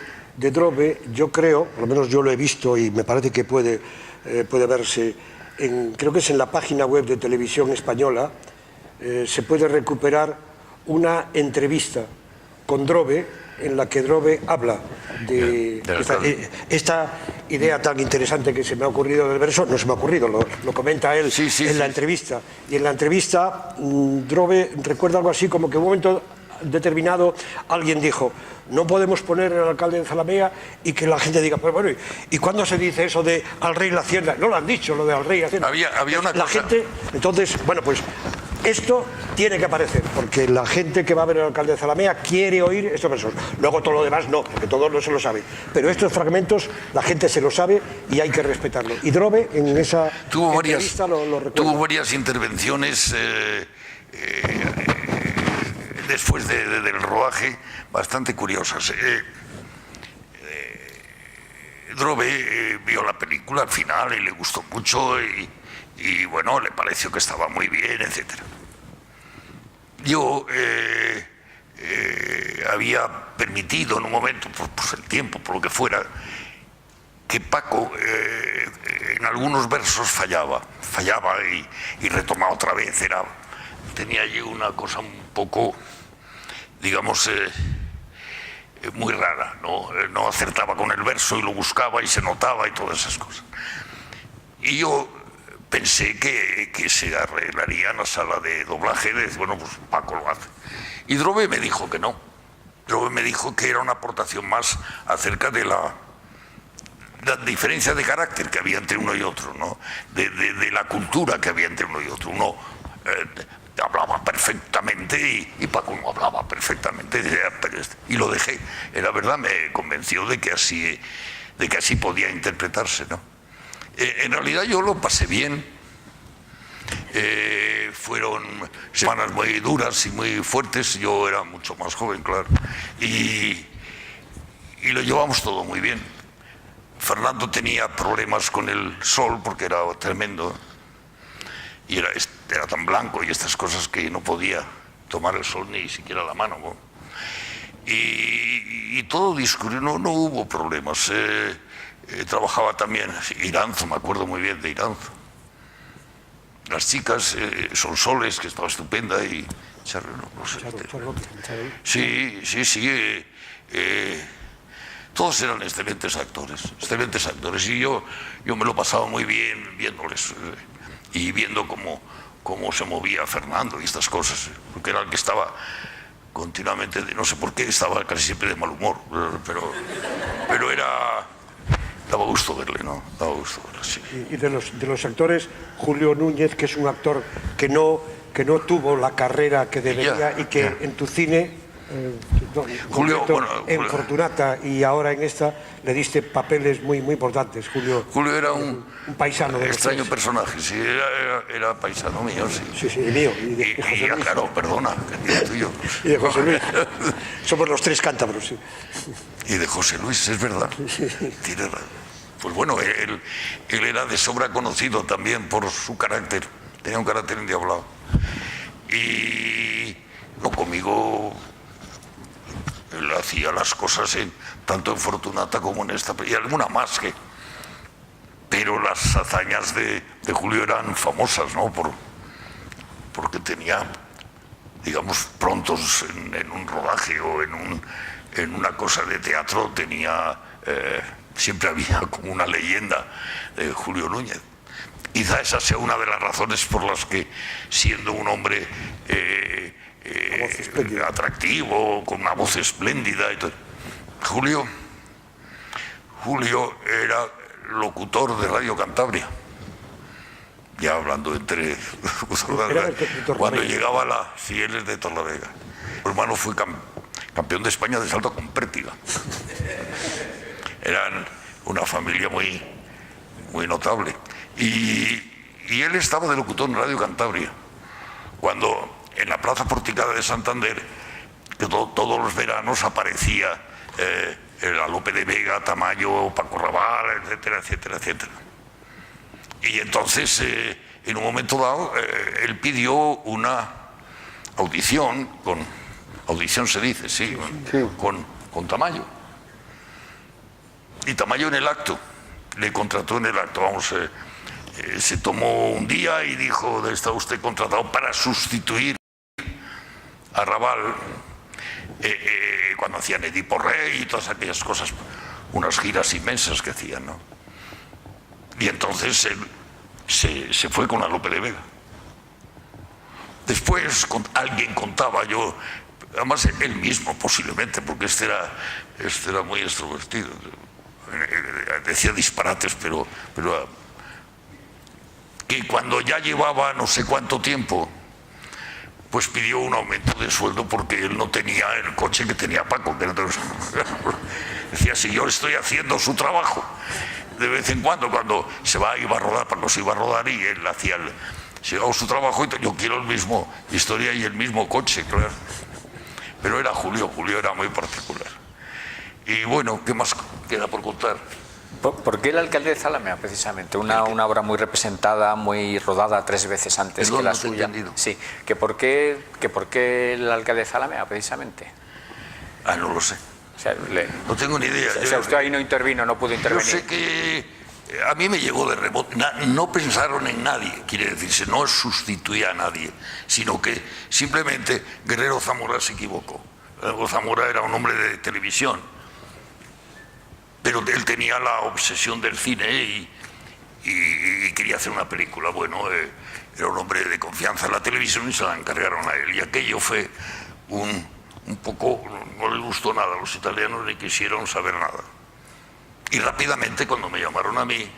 Drobe, yo creo, por lo menos yo lo he visto y me parece que puede verse, creo que es en la página web de Televisión Española, se puede recuperar una entrevista con Drobe en la que Drobe habla de esta idea tan interesante que se me ha ocurrido del verso. No se me ha ocurrido, lo comenta él en la entrevista. Y en la entrevista Drobe recuerda algo así como que en un momento determinado alguien dijo: no podemos poner al alcalde de Zalamea y que la gente diga, pues bueno, ¿y cuándo se dice eso de al rey la hacienda? No lo han dicho, lo de al rey la hacienda. Había una la cosa... gente, entonces, bueno, pues esto tiene que aparecer, porque la gente que va a ver al alcalde de Zalamea quiere oír estos versos. Luego todo lo demás no, porque todo no se lo sabe. Pero estos fragmentos la gente se lo sabe y hay que respetarlo. Y Drobe en esa entrevista lo recuerda. Tuvo varias intervenciones después del rodaje bastante curiosas. Drobe vio la película al final y le gustó mucho y bueno, le pareció que estaba muy bien, etc. Yo había permitido en un momento, por el tiempo, por lo que fuera, que Paco en algunos versos fallaba y retomaba otra vez. Tenía allí una cosa un poco, digamos, muy rara, ¿no? No acertaba con el verso y lo buscaba y se notaba y todas esas cosas. Y yo pensé que se arreglaría en la sala de doblaje, bueno, pues Paco lo hace. Y Drobe me dijo que no. Drobe me dijo que era una aportación más acerca de la diferencia de carácter que había entre uno y otro, ¿no? De la cultura que había entre uno y otro. Uno hablaba perfectamente y Paco no hablaba perfectamente, y lo dejé. La verdad me convenció de que así podía interpretarse, ¿no? En realidad yo lo pasé bien. Fueron semanas muy duras y muy fuertes. Yo era mucho más joven, claro, y lo llevamos todo muy bien. Fernando tenía problemas con el sol porque era tremendo y era tan blanco y estas cosas que no podía tomar el sol ni siquiera la mano, ¿no? Y todo discurrió, no hubo problemas. Trabajaba también Iranzo, me acuerdo muy bien de Iranzo. Las chicas, Sonsoles, que estaba estupenda, y sí. Todos eran excelentes actores, y yo me lo pasaba muy bien viéndoles y viendo cómo se movía Fernando y estas cosas, porque era el que estaba continuamente, no sé por qué, estaba casi siempre de mal humor, pero daba gusto verle, ¿no? Daba gusto verle, sí. Y de los actores, Julio Núñez, que es un actor que no tuvo la carrera que debería y que en tu cine, Julio, en Fortunata y ahora en esta, le diste papeles muy, muy importantes. Julio era un paisano de extraño personaje, sí, era paisano mío, sí. Sí, mío. Y de José Luis. Claro, perdona, que es tuyo. Y de José Luis. Somos los tres cántabros, sí. Y de José Luis, es verdad. Tiene razón. Pues bueno, él era de sobra conocido también por su carácter. Tenía un carácter endiablado. Y no, conmigo él hacía las cosas tanto en Fortunata como en esta, y alguna más que. Pero las hazañas de Julio eran famosas, ¿no? Porque tenía, digamos, prontos en un rodaje o en una cosa de teatro, siempre había como una leyenda de Julio Núñez. Quizá esa sea una de las razones por las que, siendo un hombre atractivo, con una voz espléndida y todo, Julio era locutor de Radio Cantabria, ya hablando entre cuando llegaba sí, él es de Torlavega. Su hermano fue campeón de España de salto con pértiga. Eran una familia muy, muy notable. Y él estaba de locutor en Radio Cantabria. cuando en la Plaza Porticada de Santander, que todos los veranos aparecía a Lope de Vega, Tamayo, Paco Raval, etcétera, etcétera, etcétera. Y entonces, en un momento dado, él pidió una audición, audición se dice, sí. Con Tamayo. Y Tamayo en el acto, le contrató en el acto, vamos, se tomó un día y dijo, está usted contratado para sustituir a Raval cuando hacían Edipo Rey y todas aquellas cosas, unas giras inmensas que hacían, ¿no? Y entonces él se fue con la Lope de Vega. Después alguien contaba, además él mismo posiblemente, porque este era muy extrovertido, decía disparates, pero que cuando ya llevaba no sé cuánto tiempo, pues pidió un aumento de sueldo porque él no tenía el coche que tenía Paco. Decía, si yo estoy haciendo su trabajo, de vez en cuando se iba a rodar, Paco se iba a rodar y él hacía si hago su trabajo, yo quiero el mismo historia y el mismo coche, claro. Pero era Julio era muy particular. Y bueno, ¿qué más queda por contar? ¿Por qué el alcalde de Zalamea, precisamente? Una obra muy representada, muy rodada 3 veces antes que la suya. Sí, que por qué el alcalde de Zalamea, precisamente. No lo sé. O sea, no tengo ni idea. O sea, usted ahí no intervino, no pudo intervenir. Yo sé que a mí me llegó de rebote. No pensaron en nadie, quiere decirse, no sustituía a nadie, sino que simplemente Guerrero Zamora se equivocó. Guerrero Zamora era un hombre de televisión, pero él tenía la obsesión del cine y quería hacer una película. Bueno, era un hombre de confianza en la televisión y se la encargaron a él. Y aquello fue un poco, no les gustó nada, los italianos ni quisieron saber nada. Y rápidamente, cuando me llamaron a mí,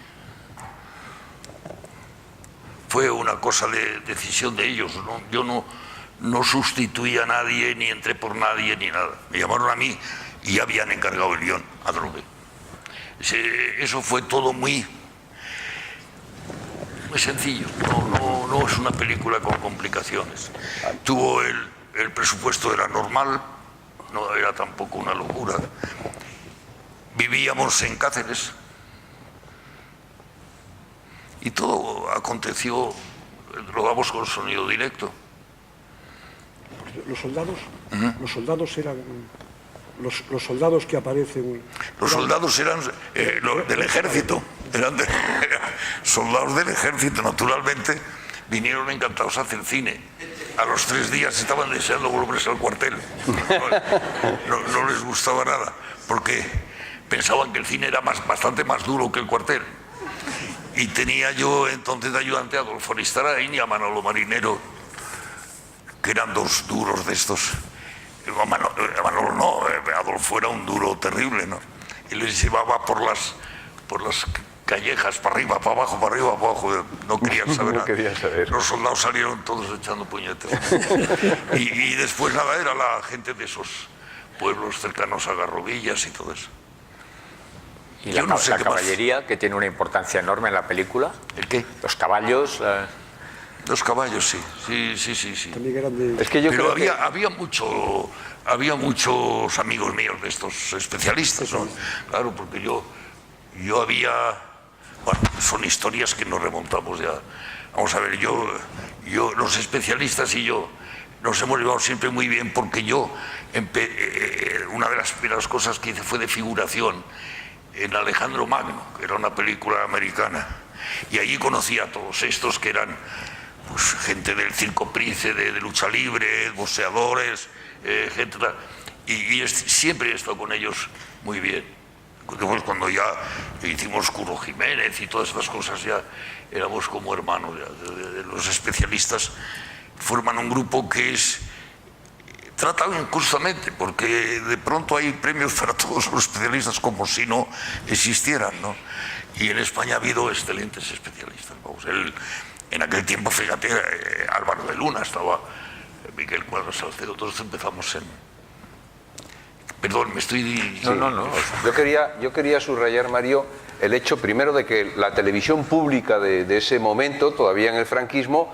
fue una cosa de decisión de ellos, ¿no? Yo no sustituí a nadie, ni entré por nadie, ni nada. Me llamaron a mí y ya habían encargado el guión a Drogué. Eso fue todo muy sencillo, no es una película con complicaciones. Tuvo el presupuesto era normal, no era tampoco una locura. Vivíamos en Cáceres y todo aconteció, lo damos con sonido directo. Los soldados eran los soldados que aparecen. Los soldados eran del ejército, eran soldados del ejército, naturalmente. Vinieron encantados a hacer cine. A los 3 días estaban deseando volverse al cuartel. No les gustaba nada, porque pensaban que el cine era bastante más duro que el cuartel. Y tenía yo entonces de ayudante a Adolfo Aristarain y a Manolo Marinero, que eran 2 duros de estos. Manolo no, Adolfo era un duro terrible, ¿no? Y les llevaba por las callejas, para arriba, para abajo, para arriba, para abajo, no querían saber nada. Los soldados salieron todos echando puñetes. Y después nada, era la gente de esos pueblos cercanos a Garrovillas y todo eso. ¿Y la caballería, que tiene una importancia enorme en la película? ¿El qué? Los caballos. Los caballos, sí. Es que yo Pero creo había muchos amigos míos de estos especialistas, ¿no? Claro, porque yo había... Bueno, son historias que nos remontamos ya. Vamos a ver, los especialistas y yo nos hemos llevado siempre muy bien, porque una de las primeras cosas que hice fue de figuración en Alejandro Magno, que era una película americana, y allí conocí a todos estos que eran pues, gente del circo Prince, de lucha libre, boxeadores, gente tal, y siempre he estado con ellos muy bien. Después, cuando ya hicimos Curro Jiménez y todas esas cosas, ya éramos como hermanos. Los especialistas forman un grupo que es tratado injustamente, porque de pronto hay premios para todos los especialistas como si no existieran, ¿no? Y en España ha habido excelentes especialistas. Vamos, en aquel tiempo, fíjate, Álvaro de Luna estaba, Miguel Cuadro Salcedo, todos empezamos en... Perdón, me estoy... No. Yo quería subrayar, Mario, el hecho primero de que la televisión pública de ese momento, todavía en el franquismo,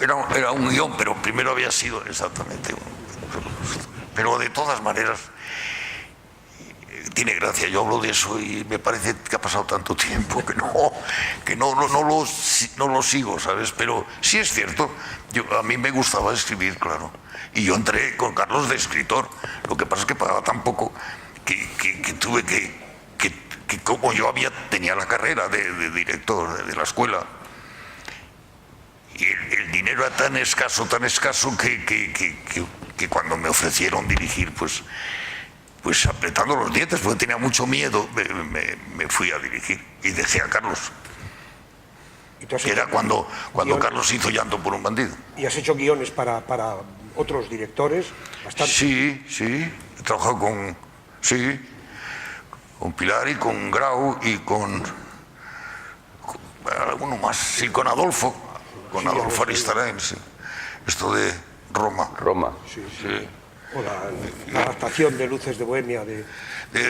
Era un guión, pero primero había sido exactamente un... Pero de todas maneras, tiene gracia. Yo hablo de eso y me parece que ha pasado tanto tiempo que no lo sigo, ¿sabes? Pero sí es cierto, a mí me gustaba escribir, claro. Y yo entré con Carlos de escritor. Lo que pasa es que pagaba tan poco que tuve que como yo tenía la carrera de director de la escuela, y el dinero era tan escaso que cuando me ofrecieron dirigir, pues apretando los dientes, porque tenía mucho miedo, me fui a dirigir y dejé a Carlos. Que era cuando Carlos hizo Llanto por un bandido. ¿Y has hecho guiones para otros directores? Bastante. Sí, he trabajado con Pilar y con Grau y con alguno más, sí, con Adolfo Aristarain, sí. Esto de Roma. Sí. O la adaptación de Luces de Bohemia de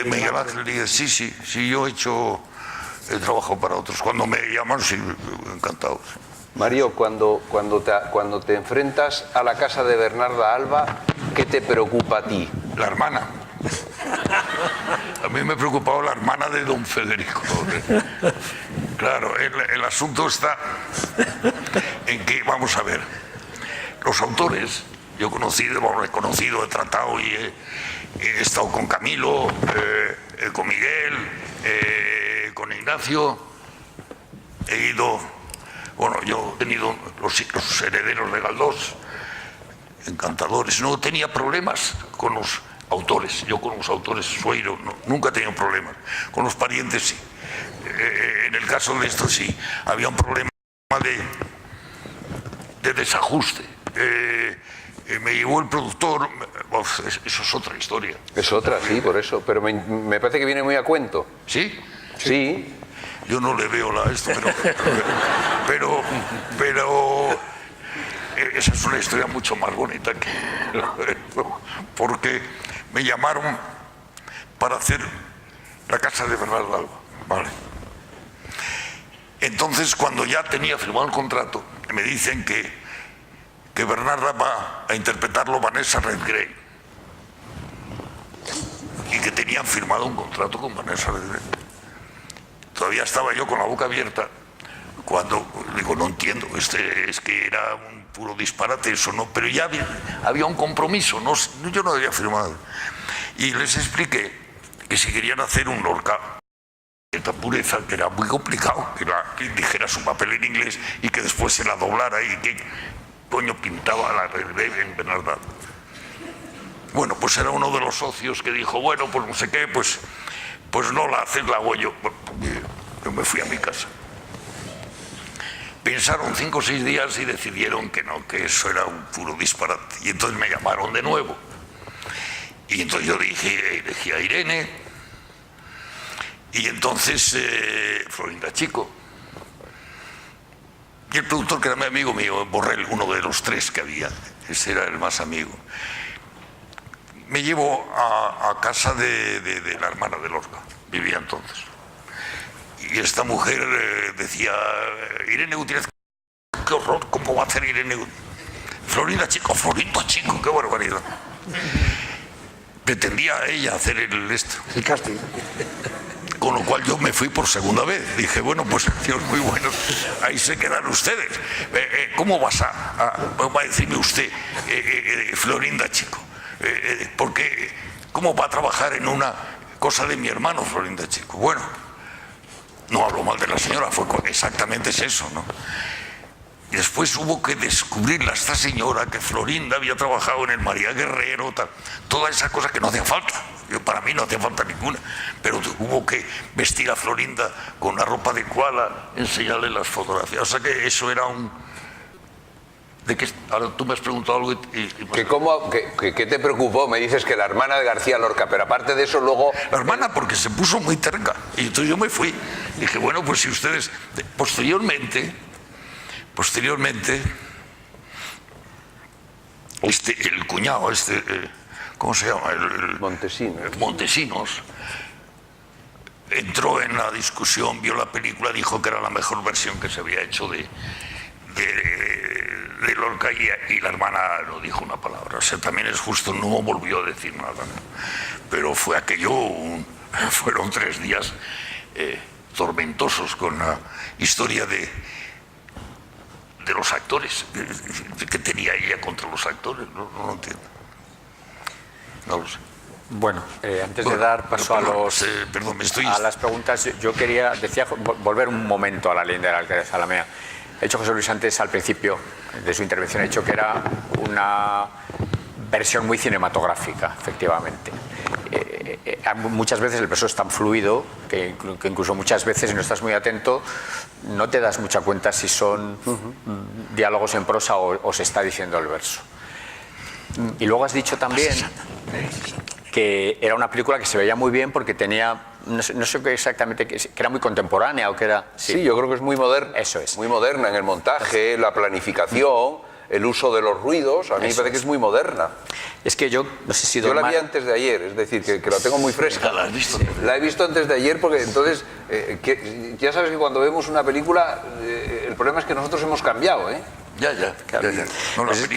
Miguel Ángel Díez, sí, yo he trabajado para otros. Cuando me llaman, sí, encantado. Mario, cuando te enfrentas a la casa de Bernarda Alba, ¿qué te preocupa a ti? La hermana. A mí me preocupaba la hermana de don Federico. Claro, el asunto está en que, vamos a ver, los autores, yo he conocido, he tratado y he estado con Camilo, con Miguel, con Ignacio, he ido, yo he tenido los herederos de Galdós, encantadores, no tenía problemas con los autores, yo con los autores Sueiro nunca he tenido problemas, con los parientes sí. En el caso de esto sí, había un problema de desajuste. Me llevó el productor, eso es otra historia. Es otra, sí, por eso, pero me parece que viene muy a cuento. ¿Sí? Sí. Yo no le veo esto, pero esa es una historia mucho más bonita porque me llamaron para hacer la casa de Bernarda Alba. Vale. Entonces, cuando ya tenía firmado el contrato, me dicen que Bernarda va a interpretarlo Vanessa Redgrave y que tenían firmado un contrato con Vanessa Redgrave. Todavía estaba yo con la boca abierta cuando digo, no entiendo, es que era un puro disparate eso, ¿no? Pero ya había un compromiso, yo no había firmado. Y les expliqué que si querían hacer un Lorca de esta pureza, que era muy complicado, que dijera su papel en inglés y que después se la doblara y que coño pintaba la Redgrave en Bernarda. Bueno, pues era uno de los socios que dijo, bueno, pues no sé qué, pues no la haces, la hago yo. Yo me fui a mi casa. Pensaron 5 o 6 días y decidieron que no, que eso era un puro disparate. Y entonces me llamaron de nuevo. Y entonces yo elegí a Irene. Y entonces Florinda Chico. Y el productor, que era mi amigo mío, Borrell, uno de los 3 que había, ese era el más amigo, me llevó a casa de la hermana de Lorca, vivía entonces. Y esta mujer decía, Irene Gutiérrez, qué horror, ¿cómo va a hacer Irene Gutiérrez? Florinda Chico, qué barbaridad. Pretendía ella hacer el casting. Con lo cual yo me fui por segunda vez. Dije, bueno, pues Dios muy bueno, ahí se quedan ustedes. ¿Cómo va a decirme usted, Florinda Chico? Porque, ¿cómo va a trabajar en una cosa de mi hermano, Florinda Chico? Bueno, no hablo mal de la señora, fue exactamente eso, ¿no? Y después hubo que descubrirla esta señora, que Florinda había trabajado en el María Guerrero, toda esa cosa que no hacía falta. Para mí no hacía falta ninguna, pero hubo que vestir a Florinda con una ropa adecuada, enseñarle las fotografías. O sea que eso era ahora tú me has preguntado algo ¿Qué te preocupó? Me dices que la hermana de García Lorca, pero aparte de eso luego... La hermana, porque se puso muy terca. Y entonces yo me fui. Dije, bueno, pues si ustedes... Posteriormente, el cuñado, ¿cómo se llama? Montesinos entró en la discusión, vio la película, dijo que era la mejor versión que se había hecho de de Lorca y la hermana no dijo una palabra. O sea, también es justo, no volvió a decir nada, ¿no? Pero fue aquello, fueron 3 días tormentosos con la historia de los actores, que tenía ella contra los actores, no lo entiendo. No lo sé. Bueno, antes de dar paso a las preguntas, yo decía volver un momento a la leyenda del alcalde Zalamea. Ha dicho José Luis antes, al principio de su intervención, ha dicho que era una versión muy cinematográfica, efectivamente. Muchas veces el verso es tan fluido que incluso muchas veces, si no estás muy atento, no te das mucha cuenta si son diálogos en prosa o se está diciendo el verso. Y luego has dicho también que era una película que se veía muy bien porque tenía, no sé qué exactamente, que era muy contemporánea o que era... Sí, yo creo que es muy moderna. Eso es. Muy moderna en el montaje, la planificación, el uso de los ruidos. A mí me parece que es muy moderna. Es que yo, no sé si... Yo la vi antes de ayer, es decir, que la tengo muy fresca. ¿La has visto? La he visto antes de ayer porque entonces, ya sabes que cuando vemos una película, el problema es que nosotros hemos cambiado, ¿eh? Ya. No, pues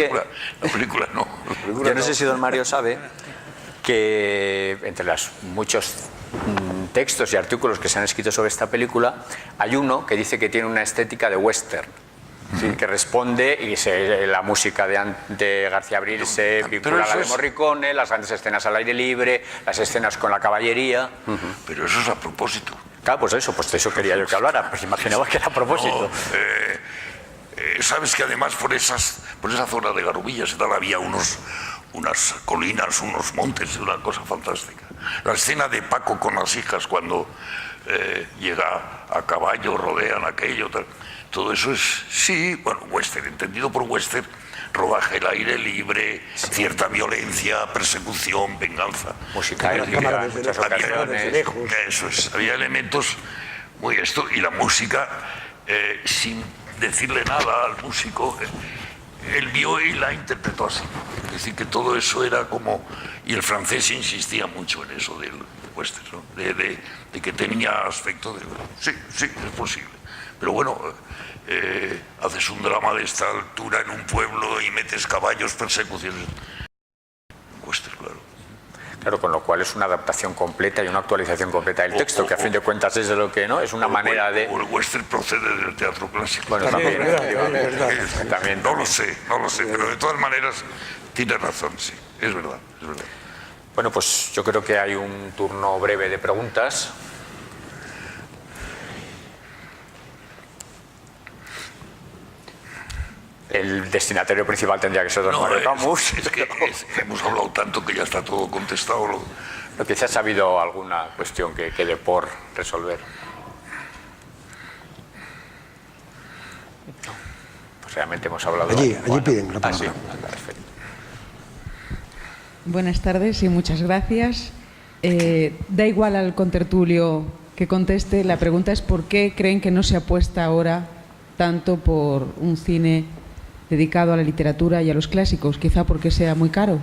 la película no. Yo no sé si don Mario sabe que entre los muchos textos y artículos que se han escrito sobre esta película, hay uno que dice que tiene una estética de western, que responde, y la música de García Abril se vincula a la de Morricone, las grandes escenas al aire libre, las escenas con la caballería. Pero eso es a propósito. Claro, pues eso quería yo que hablara, pues imaginaba que era a propósito. Sabes que además por esa zona de Garubillas y tal había unas colinas, unos montes, una cosa fantástica. La escena de Paco con las hijas cuando llega a caballo, rodean aquello, tal. Todo eso es, sí, bueno, western, entendido por western, rodaje al aire libre, cierta violencia, persecución, venganza. Música épica, muchas ocasiones. Eso es, había elementos muy esto, y la música, sin decirle nada al músico, él vio y la interpretó así. Es decir, que todo eso era como... Y el francés insistía mucho en eso del western, ¿no? de que tenía aspecto de... Sí, es posible. Pero bueno, haces un drama de esta altura en un pueblo y metes caballos, persecuciones... Western, claro. Claro, con lo cual es una adaptación completa y una actualización completa del texto, que a fin de cuentas es de lo que no, es una manera de... O el western procede del teatro clásico. Bueno, también. No lo sé, pero de todas maneras tienes razón, sí, es verdad. Bueno, pues yo creo que hay un turno breve de preguntas. El destinatario principal tendría que ser don Mario Camus. Es que hemos hablado tanto que ya está todo contestado. Pero quizás ha habido alguna cuestión que quede por resolver. No. Pues realmente hemos hablado... Allí piden la palabra. Sí. Perfecto. Buenas tardes y muchas gracias. Da igual al contertulio que conteste. La pregunta es ¿por qué creen que no se apuesta ahora tanto por un cine dedicado a la literatura y a los clásicos? Quizá porque sea muy caro.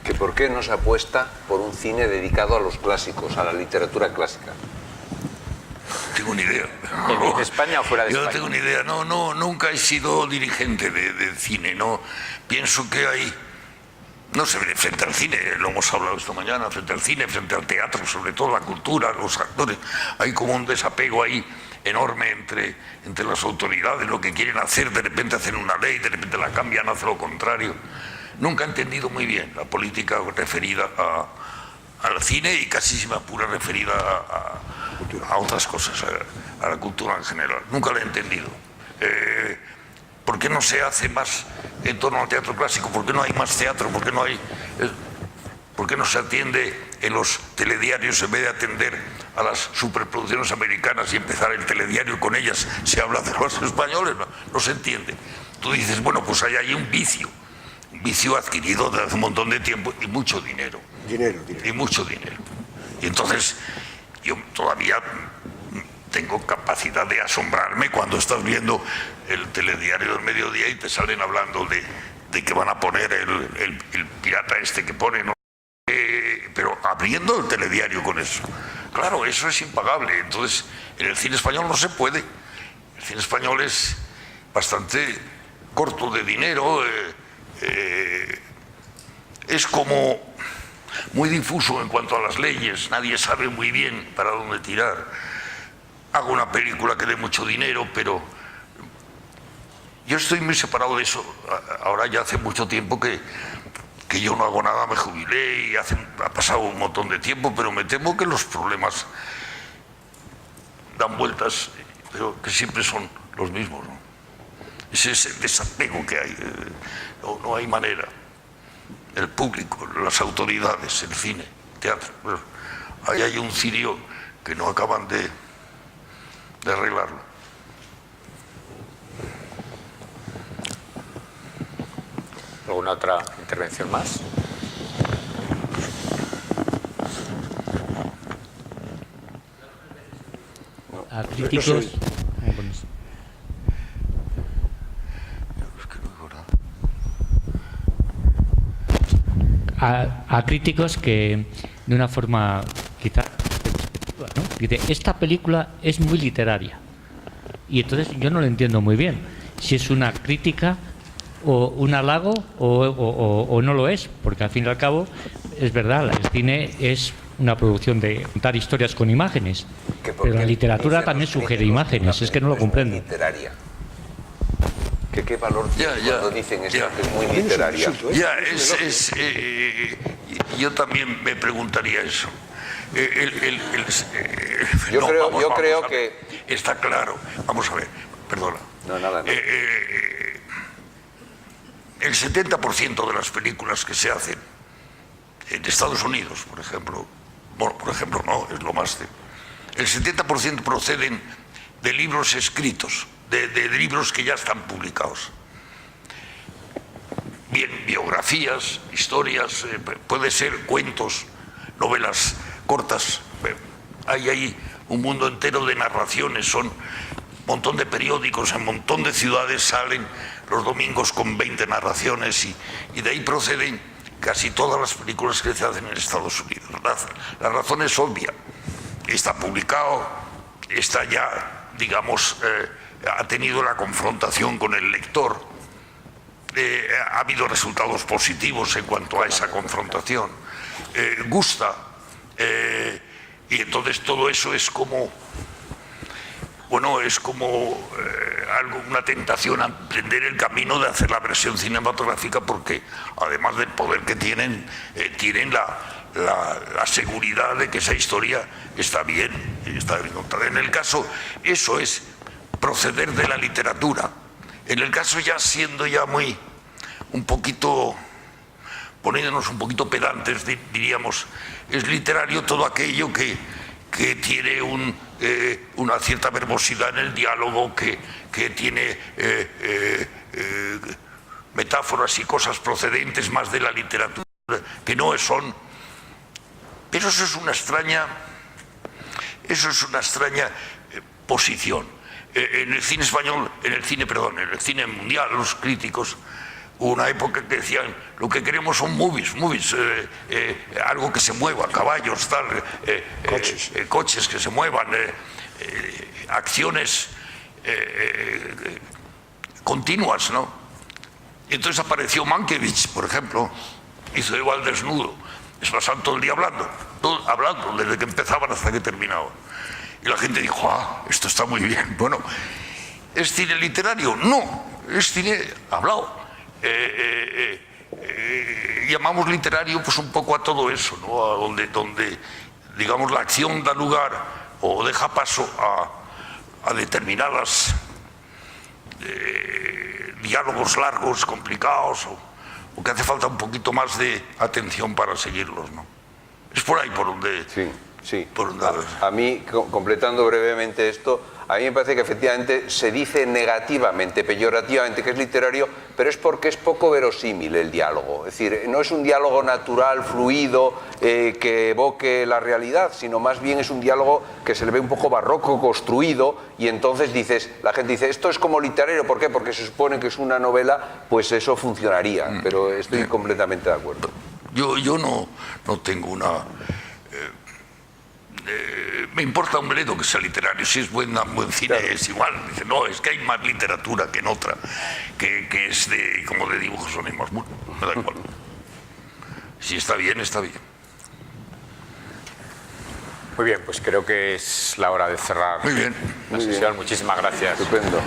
¿Que por qué no se apuesta por un cine dedicado a los clásicos, a la literatura clásica? No tengo ni idea. ¿En España o fuera de España? Yo no tengo ni idea. No, nunca he sido dirigente de cine. No, pienso que hay... No sé, frente al cine, lo hemos hablado esta mañana, frente al cine, frente al teatro, sobre todo la cultura, los actores, hay como un desapego ahí enorme entre las autoridades, lo que quieren hacer, de repente hacen una ley, de repente la cambian, hacen lo contrario. Nunca he entendido muy bien la política referida al cine y casi si me apura referida a otras cosas, a la cultura en general. Nunca la he entendido. ¿Por qué no se hace más en torno al teatro clásico? ¿Por qué no hay más teatro? ¿Por qué no se atiende en los telediarios en vez de atender a las superproducciones americanas y empezar el telediario con ellas? Se habla de los españoles, no se entiende. Tú dices, bueno, pues hay ahí un vicio adquirido desde hace un montón de tiempo y mucho dinero. Y mucho dinero. Y entonces yo todavía tengo capacidad de asombrarme cuando estás viendo el telediario del mediodía y te salen hablando de que van a poner el pirata este que ponen, pero abriendo el telediario con eso. Claro, eso es impagable. Entonces, en el cine español no se puede. El cine español es bastante corto de dinero, es como muy difuso en cuanto a las leyes, nadie sabe muy bien para dónde tirar. Hago una película que dé mucho dinero, pero yo estoy muy separado de eso. Ahora ya hace mucho tiempo que yo no hago nada, me jubilé y ha pasado un montón de tiempo, pero me temo que los problemas dan vueltas, pero que siempre son los mismos, ¿no? Ese es el desapego que hay, no hay manera. El público, las autoridades, el cine, el teatro, bueno, ahí hay un cirio que no acaban de arreglarlo. ¿Alguna otra intervención más? A críticos... A críticos que de una forma quizá, ¿no? Dice, esta película es muy literaria, y entonces yo no lo entiendo muy bien si es una crítica o un halago o no lo es, porque al fin y al cabo es verdad, el cine es una producción de contar historias con imágenes, pero la literatura también sugiere imágenes, es que no lo comprendo. Literaria. ¿Qué valor tiene cuando dicen esto, que es muy literaria? Yo también me preguntaría eso. Yo creo que... Está claro. Vamos a ver, perdona. No, nada. No. El 70% de las películas que se hacen en Estados Unidos, por ejemplo, bueno, por ejemplo no, es lo más el 70% proceden de libros escritos, de libros que ya están publicados. Bien, biografías, historias, puede ser cuentos, novelas cortas. Hay ahí un mundo entero de narraciones, son un montón de periódicos, en un montón de ciudades salen los domingos con 20 narraciones y de ahí proceden casi todas las películas que se hacen en Estados Unidos. La razón es obvia. Está publicado, está ya, digamos, ha tenido la confrontación con el lector. Ha habido resultados positivos en cuanto a esa confrontación. Gusta. Y entonces todo eso es como... Bueno, es como una tentación a emprender el camino de hacer la versión cinematográfica, porque además del poder que tienen, tienen la seguridad de que esa historia está bien contada. En el caso, eso es proceder de la literatura. En el caso ya siendo ya poniéndonos un poquito pedantes, diríamos, es literario todo aquello que tiene una cierta verbosidad en el diálogo, que tiene metáforas y cosas procedentes más de la literatura, que no son. Pero eso es una extraña posición. En el cine español, en el cine mundial, los críticos, hubo una época que decían, lo que queremos son movies, algo que se mueva, caballos, tal, coches que se muevan, acciones continuas, ¿no? Y entonces apareció Mankiewicz, por ejemplo, hizo Eva al desnudo, es pasaban todo el día hablando, desde que empezaban hasta que terminaban. Y la gente dijo, esto está muy bien. Bueno, ¿es cine literario? No, es cine hablado. Llamamos literario pues un poco a todo eso, ¿no? Donde digamos la acción da lugar o deja paso a determinadas diálogos largos, complicados, o que hace falta un poquito más de atención para seguirlos, ¿no? Es por ahí por donde... Sí. A mí, completando brevemente esto, a mí me parece que efectivamente se dice negativamente, peyorativamente, que es literario, pero es porque es poco verosímil el diálogo. Es decir, no es un diálogo natural, fluido, que evoque la realidad, sino más bien es un diálogo que se le ve un poco barroco, construido, y entonces la gente dice, esto es como literario. ¿Por qué? Porque se supone que es una novela, pues eso funcionaría, pero estoy completamente de acuerdo. Yo no tengo una... me importa un bledo que sea literario, si es buen cine es igual. Dice, no, es que hay más literatura que en otra, que es como de dibujos animados. Bueno, me da igual. Si está bien, está bien. Muy bien, pues creo que es la hora de cerrar la sesión. Muchísimas gracias. Estupendo.